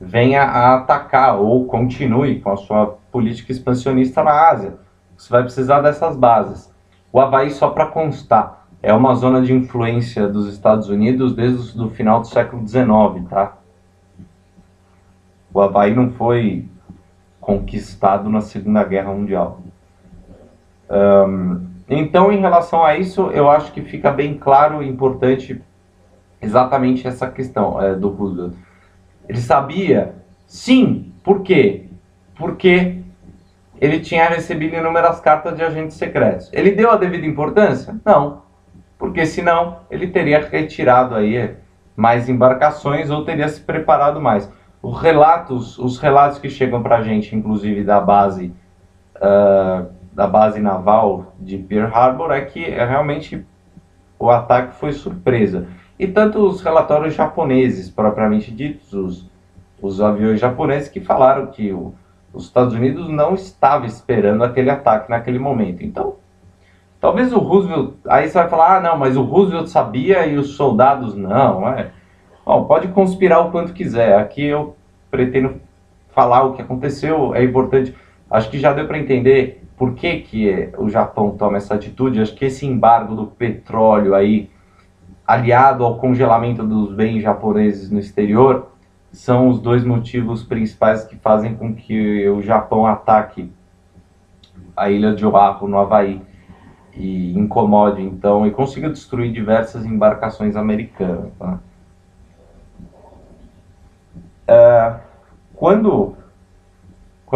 [SPEAKER 1] venha a atacar ou continue com a sua política expansionista na Ásia. Você vai precisar dessas bases. O Havaí, só para constar, é uma zona de influência dos Estados Unidos desde o final do século XIX, tá? O Havaí não foi conquistado na Segunda Guerra Mundial. Então, em relação a isso, eu acho que fica bem claro e importante exatamente essa questão do Roosevelt. Ele sabia? Sim. Por quê? Porque ele tinha recebido inúmeras cartas de agentes secretos. Ele deu a devida importância? Não. Porque senão ele teria retirado aí mais embarcações ou teria se preparado mais. Os relatos que chegam para a gente, inclusive da base naval de Pearl Harbor, é que realmente o ataque foi surpresa. E tanto os relatórios japoneses, propriamente ditos, os aviões japoneses, que falaram que os Estados Unidos não estava esperando aquele ataque naquele momento. Então, talvez o Roosevelt... Aí você vai falar, ah, não, mas o Roosevelt sabia e os soldados não. Bom, pode conspirar o quanto quiser. Aqui eu pretendo falar o que aconteceu, é importante. Acho que já deu para entender por que o Japão toma essa atitude. Acho que esse embargo do petróleo aí, aliado ao congelamento dos bens japoneses no exterior, são os dois motivos principais que fazem com que o Japão ataque a ilha de Oahu, no Havaí, e incomode, então, e consiga destruir diversas embarcações americanas. Tá? Quando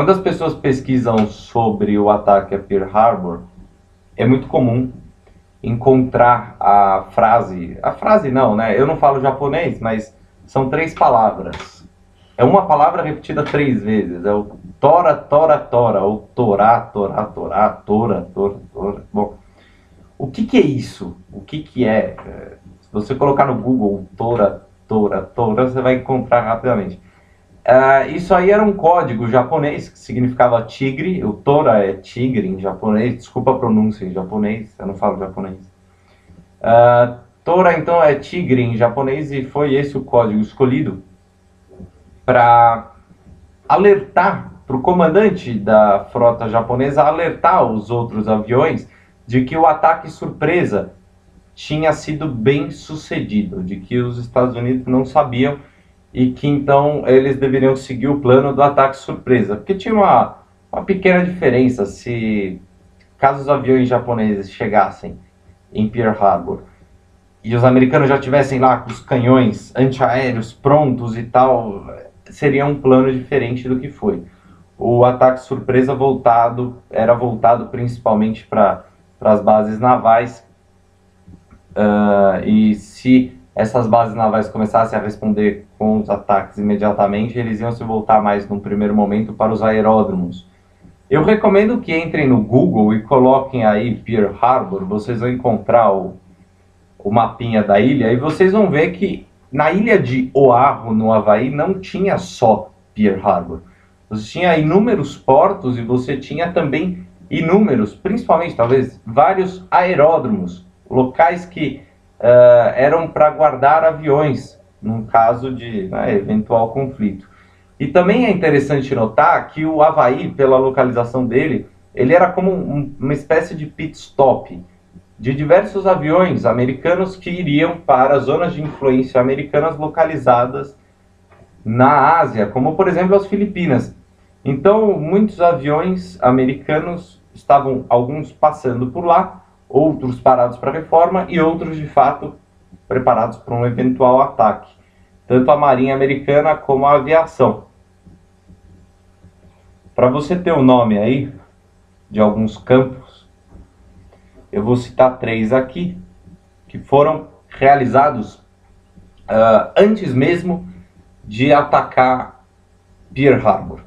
[SPEAKER 1] as pessoas pesquisam sobre o ataque a Pearl Harbor, é muito comum encontrar a frase não, né? Eu não falo japonês, mas são 3 palavras. É uma palavra repetida 3 vezes. É o tora, tora, tora, ou torá, torá, torá, tora, tora, tora. Bom, o que é isso? O que é? Se você colocar no Google tora, tora, tora, você vai encontrar rapidamente. Isso aí era um código japonês que significava tigre. O tora é tigre em japonês. Desculpa a pronúncia em japonês, eu não falo japonês. Tora então é tigre em japonês, e foi esse o código escolhido para alertar para o comandante da frota japonesa, alertar os outros aviões de que o ataque surpresa tinha sido bem sucedido, de que os Estados Unidos não sabiam e que então eles deveriam seguir o plano do ataque surpresa. Porque tinha uma pequena diferença caso os aviões japoneses chegassem em Pearl Harbor e os americanos já tivessem lá com os canhões antiaéreos prontos e tal, seria um plano diferente do que foi. O ataque surpresa era voltado principalmente para as bases navais, e se essas bases navais começassem a responder com os ataques imediatamente, eles iam se voltar mais num primeiro momento para os aeródromos. Eu recomendo que entrem no Google e coloquem aí Pearl Harbor, vocês vão encontrar o mapinha da ilha, e vocês vão ver que na ilha de Oahu, no Havaí, não tinha só Pearl Harbor. Você tinha inúmeros portos e você tinha também inúmeros, principalmente talvez vários aeródromos, locais que eram para guardar aviões, num caso de eventual conflito. E também é interessante notar que o Havaí, pela localização dele, ele era como uma espécie de pit stop de diversos aviões americanos que iriam para zonas de influência americanas localizadas na Ásia, como por exemplo as Filipinas. Então, muitos aviões americanos estavam, alguns passando por lá, outros parados para reforma e outros de fato preparados para um eventual ataque. Tanto a Marinha Americana como a aviação. Para você ter o nome aí de alguns campos, eu vou citar 3 aqui, que foram realizados antes mesmo de atacar Pearl Harbor.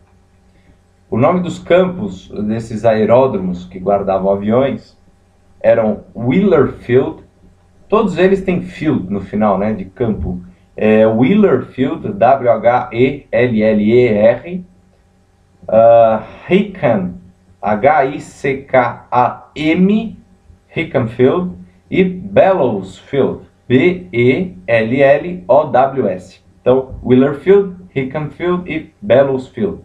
[SPEAKER 1] O nome dos campos desses aeródromos que guardavam aviões eram Wheeler Field. Todos eles têm field no final, né, de campo. Wheeler Field, W-H-E-L-L-E-R. Hickam, H-I-C-K-A-M, Hickam Field. E Bellows Field, B-E-L-L-O-W-S. Então, Wheeler Field, Hickam Field e Bellows Field.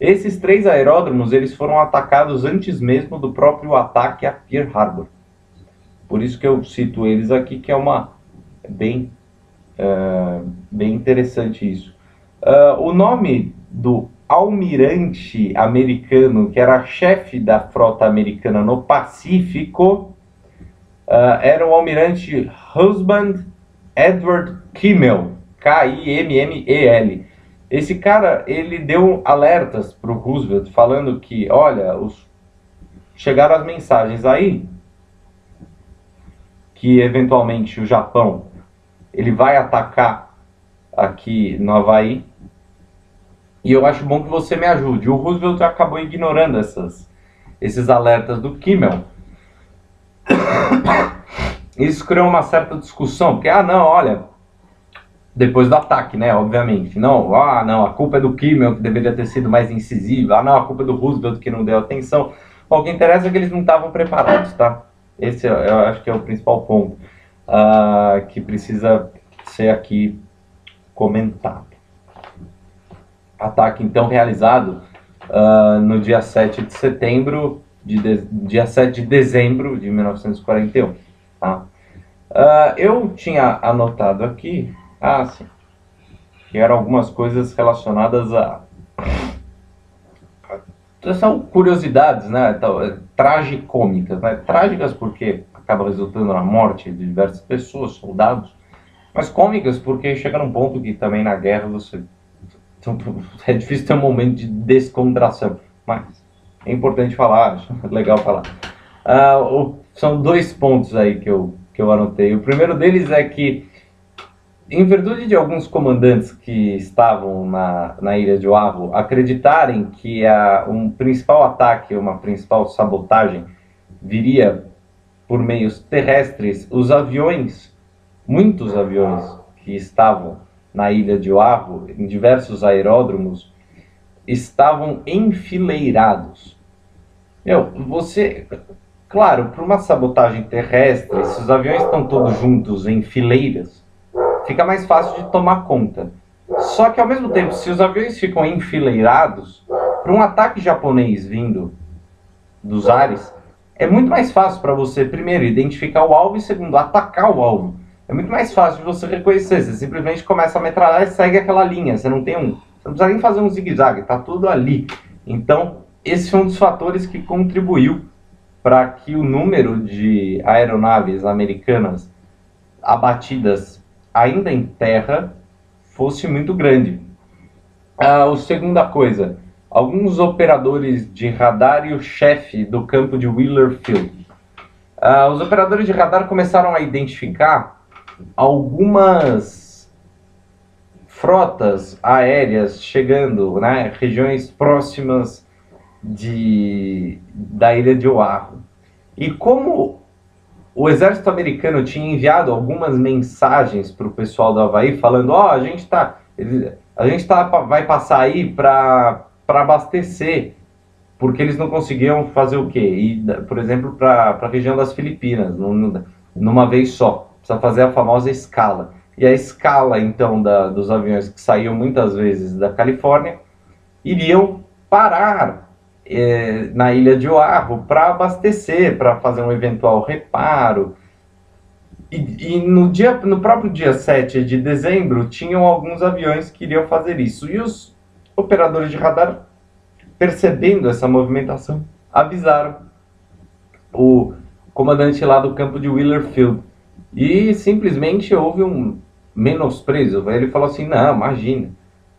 [SPEAKER 1] Esses três aeródromos eles foram atacados antes mesmo do próprio ataque a Pearl Harbor. Por isso que eu cito eles aqui, que é bem interessante isso. O nome do almirante americano, que era chefe da frota americana no Pacífico, era o almirante Husband Edward Kimmel, K-I-M-M-E-L. Esse cara, ele deu alertas para o Roosevelt, falando que, olha, chegaram as mensagens aí, que eventualmente o Japão, ele vai atacar aqui no Havaí, e eu acho bom que você me ajude. O Roosevelt acabou ignorando esses alertas do Kimmel. Isso criou uma certa discussão, porque, não, olha, depois do ataque, né, obviamente, não, a culpa é do Kimmel, que deveria ter sido mais incisiva, não, a culpa é do Roosevelt, que não deu atenção. Bom, o que interessa é que eles não estavam preparados, tá? Esse eu acho que é o principal ponto que precisa ser aqui comentado. Ataque, então, realizado no dia 7 de setembro, dia 7 de dezembro de 1941, tá? Eu tinha anotado aqui, sim, que eram algumas coisas relacionadas são curiosidades, né, tragicômicas, né, trágicas porque acaba resultando na morte de diversas pessoas, soldados, mas cômicas porque chega num ponto que também na guerra é difícil ter um momento de descontração, mas é importante falar, acho legal falar. São dois pontos aí que eu anotei. O primeiro deles é que, em virtude de alguns comandantes que estavam na ilha de Oahu acreditarem que um principal ataque, uma principal sabotagem viria por meios terrestres, muitos aviões que estavam na ilha de Oahu, em diversos aeródromos, estavam enfileirados. Claro, para uma sabotagem terrestre, se os aviões estão todos juntos em fileiras, fica mais fácil de tomar conta. Só que, ao mesmo tempo, se os aviões ficam enfileirados, para um ataque japonês vindo dos ares, é muito mais fácil para você, primeiro, identificar o alvo e, segundo, atacar o alvo. É muito mais fácil de você reconhecer. Você simplesmente começa a metralhar e segue aquela linha. Você não precisa nem fazer um zigue-zague, está tudo ali. Então, esse foi um dos fatores que contribuiu para que o número de aeronaves americanas abatidas ainda em terra fosse muito grande. A segunda coisa, alguns operadores de radar e o chefe do campo de Wheeler Field. Os operadores de radar começaram a identificar algumas frotas aéreas chegando, né, regiões próximas da ilha de Oahu. E como o exército americano tinha enviado algumas mensagens para o pessoal do Havaí falando, a gente vai passar aí para abastecer, porque eles não conseguiam fazer o quê? Ir, por exemplo, para a região das Filipinas, numa vez só. Precisa fazer a famosa escala. E a escala, então, dos aviões que saíam muitas vezes da Califórnia, iriam parar na ilha de Oahu para abastecer, para fazer um eventual reparo. E no próprio dia 7 de dezembro, tinham alguns aviões que iriam fazer isso. E os operadores de radar, percebendo essa movimentação, avisaram o comandante lá do campo de Wheeler Field. E simplesmente houve um menosprezo. Ele falou assim, não, imagina,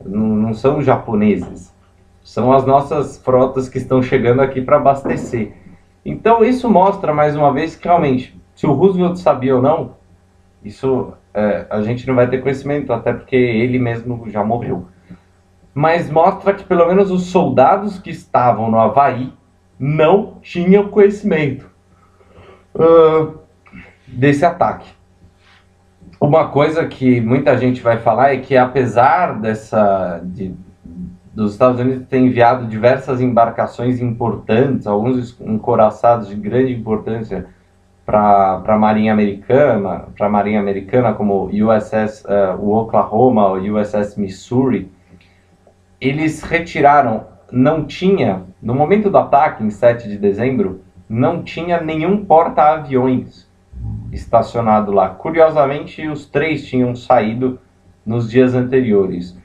[SPEAKER 1] não são japoneses. São as nossas frotas que estão chegando aqui para abastecer. Então isso mostra, mais uma vez, que realmente, se o Roosevelt sabia ou não, Isso a gente não vai ter conhecimento, até porque ele mesmo já morreu. Mas mostra que pelo menos os soldados que estavam no Havaí não tinham conhecimento desse ataque. Uma coisa que muita gente vai falar é que apesar dos Estados Unidos ter enviado diversas embarcações importantes, alguns encouraçados de grande importância para a Marinha Americana, como o Oklahoma, o USS Missouri, eles retiraram, não tinha, no momento do ataque, em 7 de dezembro, não tinha nenhum porta-aviões estacionado lá. Curiosamente, os 3 tinham saído nos dias anteriores.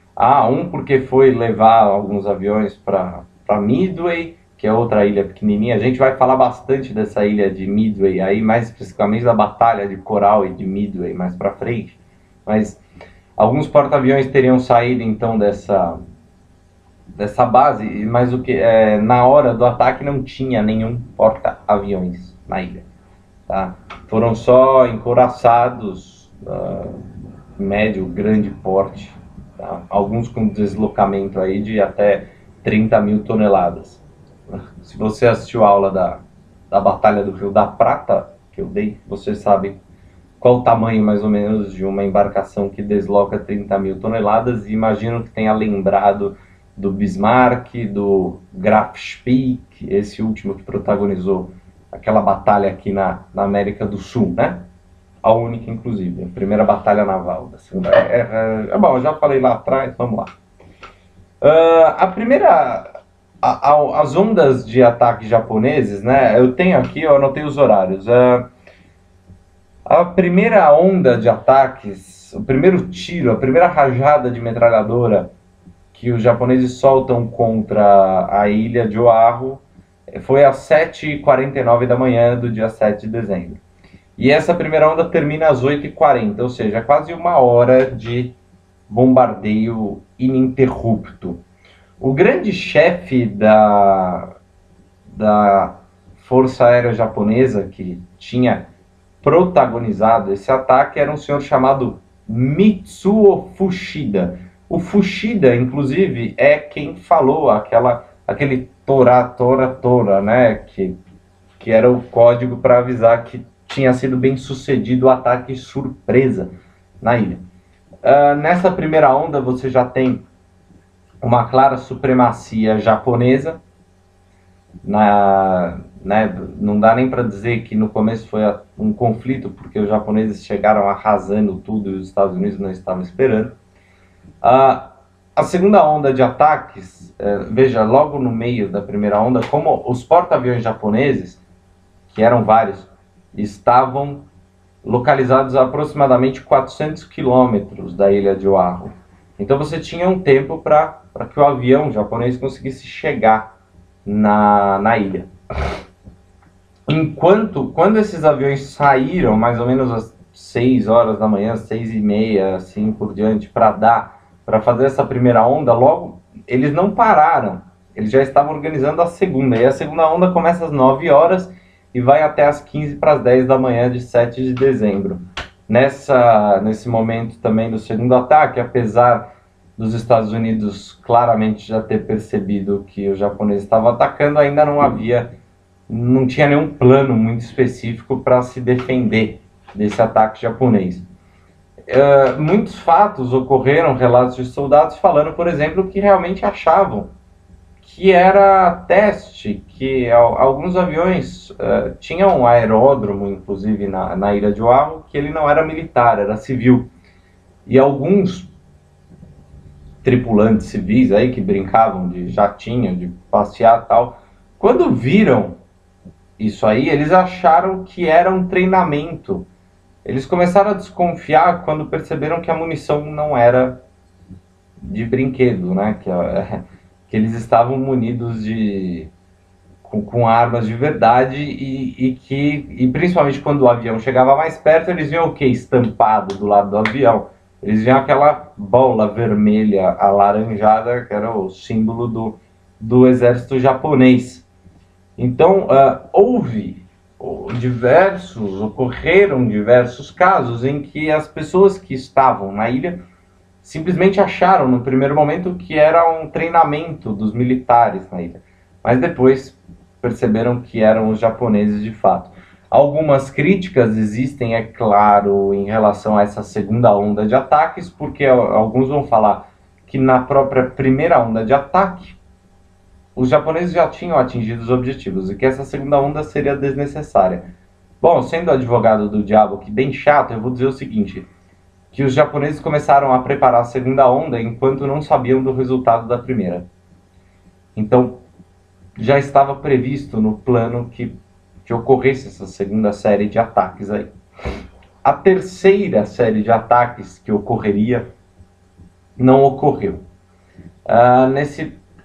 [SPEAKER 1] Um porque foi levar alguns aviões para Midway, que é outra ilha pequenininha. A gente vai falar bastante dessa ilha de Midway, aí mais especificamente da Batalha de Coral e de Midway mais para frente. Mas alguns porta-aviões teriam saído então dessa base, mas na hora do ataque não tinha nenhum porta-aviões na ilha. Tá? Foram só encouraçados, médio, grande porte, tá? Alguns com deslocamento aí de até 30 mil toneladas. Se você assistiu a aula da Batalha do Rio da Prata, que eu dei, você sabe qual o tamanho mais ou menos de uma embarcação que desloca 30 mil toneladas, e imagino que tenha lembrado do Bismarck, do Graf Spee, esse último que protagonizou aquela batalha aqui na América do Sul, né? A única, inclusive, a primeira batalha naval da Segunda Guerra. Bom, eu já falei lá atrás, vamos lá. As ondas de ataque japoneses, né? Eu tenho aqui, eu anotei os horários. A primeira onda de ataques, o primeiro tiro, a primeira rajada de metralhadora que os japoneses soltam contra a ilha de Oahu foi às 7h49 da manhã do dia 7 de dezembro. E essa primeira onda termina às 8h40, ou seja, quase uma hora de bombardeio ininterrupto. O grande chefe da Força Aérea Japonesa, que tinha protagonizado esse ataque, era um senhor chamado Mitsuo Fuchida. O Fuchida, inclusive, é quem falou aquele Tora, né, que era o código para avisar que tinha sido bem sucedido o ataque surpresa na ilha. Nessa primeira onda você já tem uma clara supremacia japonesa, né, não dá nem para dizer que no começo foi um conflito, porque os japoneses chegaram arrasando tudo e os Estados Unidos não estavam esperando. A segunda onda de ataques, veja, logo no meio da primeira onda, como os porta-aviões japoneses, que eram vários, estavam localizados a aproximadamente 400 quilômetros da ilha de Oahu. Então você tinha um tempo para que o avião japonês conseguisse chegar na ilha. Quando esses aviões saíram, mais ou menos às 6 horas da manhã, 6h30, assim por diante, para fazer essa primeira onda, logo eles não pararam, eles já estavam organizando a segunda, e a segunda onda começa às 9 horas e vai até às 15 para as 10 da manhã de 7 de dezembro. Nesse momento também do segundo ataque, apesar dos Estados Unidos claramente já ter percebido que o japonês estava atacando, ainda não tinha nenhum plano muito específico para se defender desse ataque japonês. Muitos fatos ocorreram, relatos de soldados falando, por exemplo, que realmente achavam que era teste, que alguns aviões tinham um aeródromo, inclusive na ilha de Oahu, que ele não era militar, era civil. E alguns tripulantes civis aí que brincavam de jatinho, de passear e tal, quando viram isso aí, eles acharam que era um treinamento. Eles começaram a desconfiar quando perceberam que a munição não era de brinquedo, né? Que eles estavam munidos com armas de verdade e principalmente quando o avião chegava mais perto, eles viam o que? Estampado do lado do avião. Eles viam aquela bola vermelha alaranjada, que era o símbolo do exército japonês. Então, houve ocorreram diversos casos em que as pessoas que estavam na ilha simplesmente acharam no primeiro momento que era um treinamento dos militares na ilha, mas depois perceberam que eram os japoneses de fato. Algumas críticas existem, é claro, em relação a essa segunda onda de ataques, porque alguns vão falar que na própria primeira onda de ataque os japoneses já tinham atingido os objetivos e que essa segunda onda seria desnecessária. Bom, sendo advogado do diabo aqui bem chato, eu vou dizer o seguinte, que os japoneses começaram a preparar a segunda onda enquanto não sabiam do resultado da primeira. Então, já estava previsto no plano que ocorresse essa segunda série de ataques aí. A terceira série de ataques que ocorreria não ocorreu.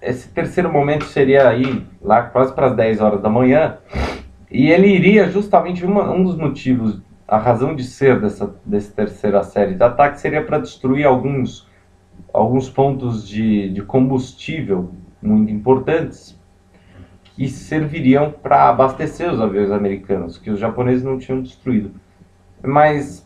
[SPEAKER 1] Esse terceiro momento seria aí lá quase para as 10 horas da manhã, e ele iria justamente, um dos motivos, a razão de ser dessa terceira série de ataques seria para destruir alguns pontos de combustível muito importantes que serviriam para abastecer os aviões americanos, que os japoneses não tinham destruído.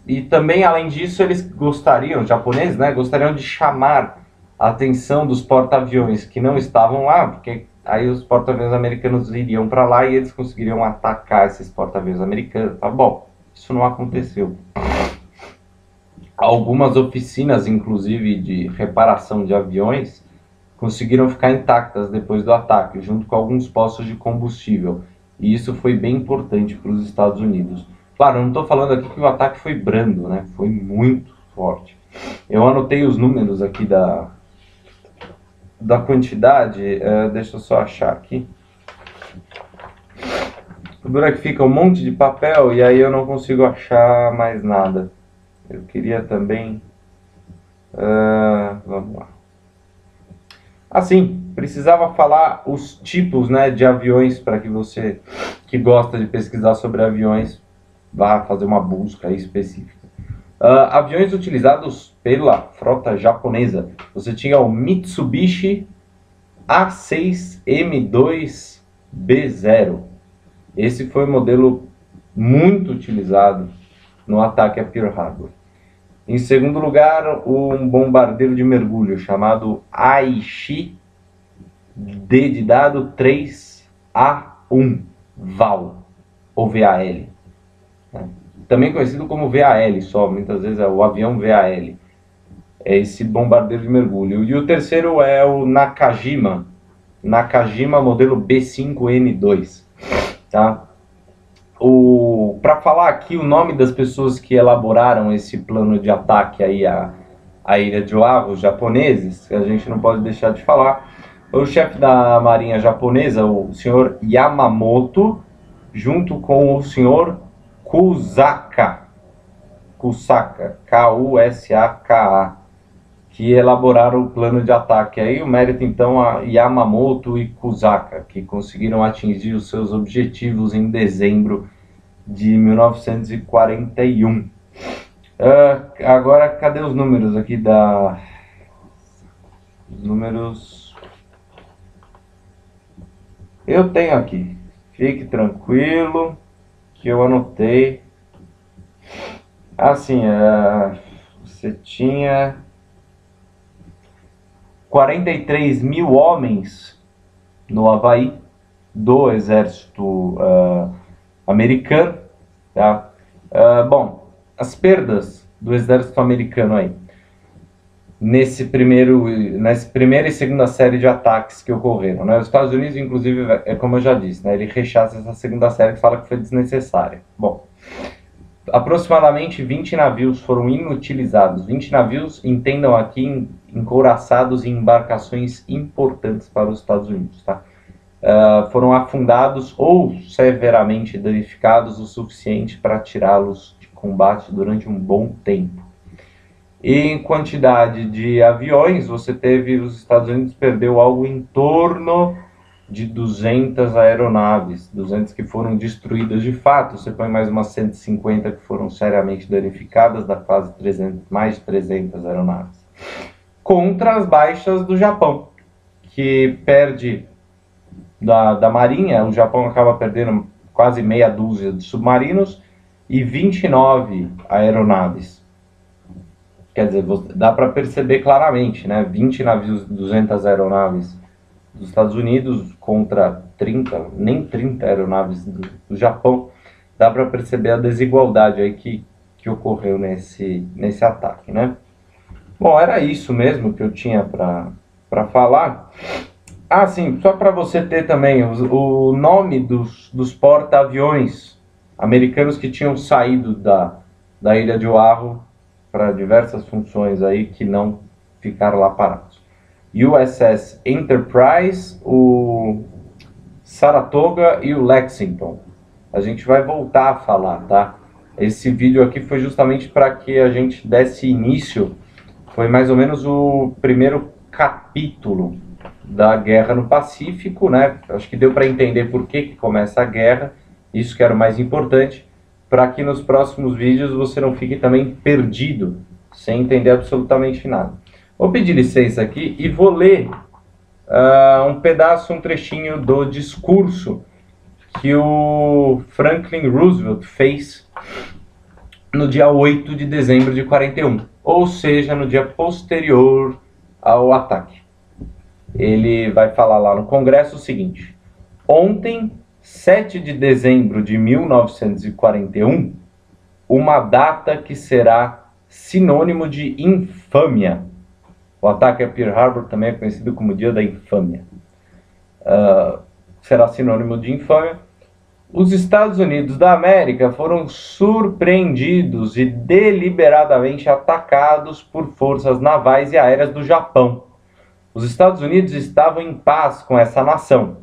[SPEAKER 1] E também, além disso, eles gostariam, os japoneses, né, gostariam de chamar a atenção dos porta-aviões que não estavam lá, porque aí os porta-aviões americanos iriam para lá e eles conseguiriam atacar esses porta-aviões americanos. Tá bom, isso não aconteceu. Algumas oficinas, inclusive, de reparação de aviões, conseguiram ficar intactas depois do ataque, junto com alguns postos de combustível. E isso foi bem importante para os Estados Unidos. Claro, eu não estou falando aqui que o ataque foi brando, né? Foi muito forte. Eu anotei os números aqui da quantidade, deixa eu só achar aqui. O buraco fica um monte de papel e aí eu não consigo achar mais nada. Eu queria também... vamos lá. Assim, precisava falar os tipos, né, de aviões para que você que gosta de pesquisar sobre aviões vá fazer uma busca aí específica. Aviões utilizados pela frota japonesa. Você tinha o Mitsubishi A6M2B0. Esse foi um modelo muito utilizado no ataque a Pearl Harbor. Em segundo lugar, um bombardeiro de mergulho chamado Aichi D de dado 3A1 VAL, ou VAL. Também conhecido como VAL só, muitas vezes é o avião VAL. É esse bombardeiro de mergulho. E o terceiro é o Nakajima modelo B5N2. Tá? Para falar aqui o nome das pessoas que elaboraram esse plano de ataque aí à ilha de Oahu, os japoneses, a gente não pode deixar de falar. O chefe da marinha japonesa, o senhor Yamamoto, junto com o senhor Kusaka, Kusaka, que elaboraram o plano de ataque. Aí o mérito então a Yamamoto e Kusaka, que conseguiram atingir os seus objetivos em dezembro de 1941. Agora, cadê os números aqui os números? Eu tenho aqui. Fique tranquilo que eu anotei. Assim, você tinha 43 mil homens no Havaí do exército americano, tá? Bom, as perdas do exército americano aí nessa primeira e segunda série de ataques que ocorreram, né? Os Estados Unidos, inclusive, como eu já disse, né, ele rechaça essa segunda série que fala que foi desnecessária. Bom, aproximadamente 20 navios foram inutilizados. 20 navios, entendam aqui, encouraçados em embarcações importantes para os Estados Unidos, tá? Foram afundados ou severamente danificados o suficiente para tirá-los de combate durante um bom tempo. E em quantidade de aviões, os Estados Unidos perdeu algo em torno de 200 aeronaves, 200 que foram destruídas de fato. Você põe mais umas 150 que foram seriamente danificadas, dá quase 300, mais de 300 aeronaves. Contra as baixas do Japão, que perde da Marinha, o Japão acaba perdendo quase meia dúzia de submarinos e 29 aeronaves. Quer dizer, dá para perceber claramente, né? 20 navios, 200 aeronaves dos Estados Unidos contra 30, nem 30 aeronaves do Japão. Dá para perceber a desigualdade aí que ocorreu nesse ataque, né? Bom, era isso mesmo que eu tinha para falar. Ah, sim, só para você ter também o nome dos porta-aviões americanos que tinham saído da ilha de Oahu para diversas funções aí que não ficaram lá parados. USS Enterprise, o Saratoga e o Lexington. A gente vai voltar a falar, tá? Esse vídeo aqui foi justamente para que a gente desse início, foi mais ou menos o primeiro capítulo da guerra no Pacífico, né? Acho que deu para entender por que começa a guerra, isso que era o mais importante, para que nos próximos vídeos você não fique também perdido, sem entender absolutamente nada. Vou pedir licença aqui e vou ler um trechinho do discurso que o Franklin Roosevelt fez no dia 8 de dezembro de 41, ou seja, no dia posterior ao ataque. Ele vai falar lá no Congresso o seguinte: ontem, 7 de dezembro de 1941, uma data que será sinônimo de infâmia. O ataque a Pearl Harbor também é conhecido como Dia da Infâmia. Será sinônimo de infâmia. Os Estados Unidos da América foram surpreendidos e deliberadamente atacados por forças navais e aéreas do Japão. Os Estados Unidos estavam em paz com essa nação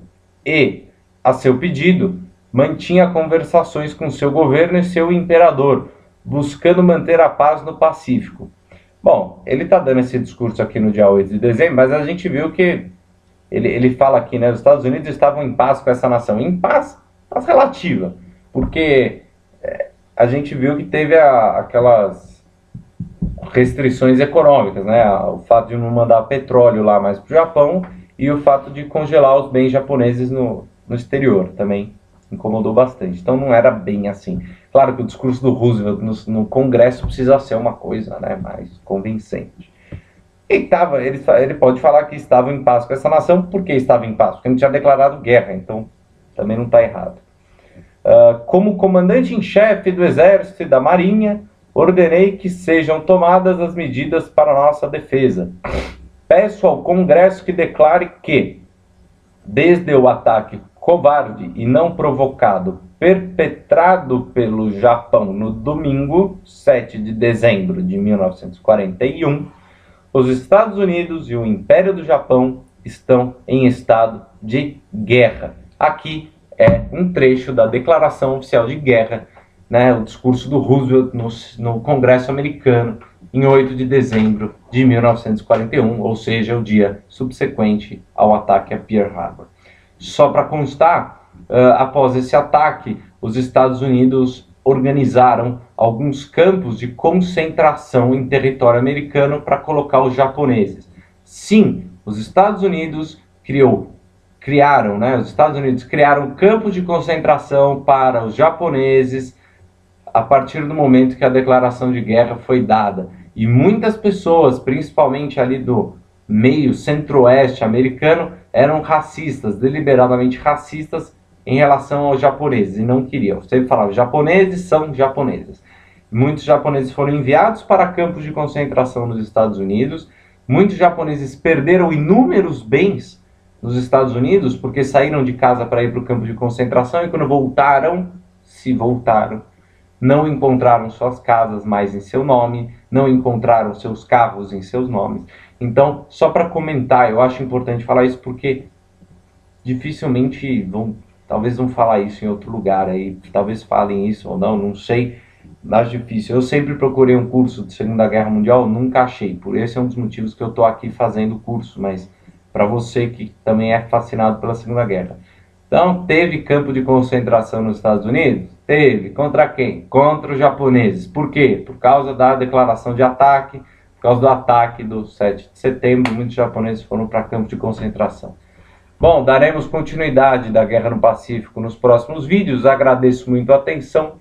[SPEAKER 1] e, a seu pedido, mantinha conversações com seu governo e seu imperador, buscando manter a paz no Pacífico. Bom, ele está dando esse discurso aqui no dia 8 de dezembro, mas a gente viu que ele fala aqui, né, os Estados Unidos estavam em paz com essa nação. Em paz relativa, porque a gente viu que teve aquelas restrições econômicas, né, o fato de não mandar petróleo lá mais para o Japão e o fato de congelar os bens japoneses no exterior também incomodou bastante. Então não era bem assim. Claro que o discurso do Roosevelt no Congresso precisa ser uma coisa, né, mais convincente. E ele pode falar que estava em paz com essa nação. Por que estava em paz? Porque não tinha declarado guerra, então também não está errado. Como comandante em chefe do Exército e da Marinha, ordenei que sejam tomadas as medidas para nossa defesa. Peço ao Congresso que declare que, desde o ataque covarde e não provocado perpetrado pelo Japão no domingo, 7 de dezembro de 1941, os Estados Unidos e o Império do Japão estão em estado de guerra. Aqui é um trecho da Declaração Oficial de Guerra, né, o discurso do Roosevelt no Congresso americano, em 8 de dezembro de 1941, ou seja, o dia subsequente ao ataque a Pearl Harbor. Só para constar, após esse ataque, os Estados Unidos organizaram alguns campos de concentração em território americano para colocar os japoneses. Sim, os Estados Unidos criaram campos de concentração para os japoneses a partir do momento que a declaração de guerra foi dada. E muitas pessoas, principalmente ali do meio centro-oeste americano, eram racistas, deliberadamente racistas em relação aos japoneses, e não queriam. Você falava, japoneses são japoneses. Muitos japoneses foram enviados para campos de concentração nos Estados Unidos. Muitos japoneses perderam inúmeros bens nos Estados Unidos porque saíram de casa para ir para o campo de concentração e quando voltaram, não encontraram suas casas mais em seu nome, não encontraram seus carros em seus nomes. Então, só para comentar, eu acho importante falar isso porque dificilmente talvez vão falar isso em outro lugar aí, talvez falem isso ou não sei, mas difícil. Eu sempre procurei um curso de Segunda Guerra Mundial, nunca achei, por esse é um dos motivos que eu estou aqui fazendo o curso, mas para você que também é fascinado pela Segunda Guerra. Então, teve campo de concentração nos Estados Unidos? Teve. Contra quem? Contra os japoneses. Por quê? Por causa da declaração de ataque, por causa do ataque do 7 de setembro, muitos japoneses foram para campo de concentração. Bom, daremos continuidade da Guerra no Pacífico nos próximos vídeos. Agradeço muito a atenção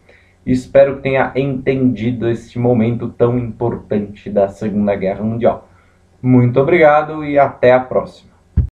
[SPEAKER 1] e espero que tenha entendido este momento tão importante da Segunda Guerra Mundial. Muito obrigado e até a próxima.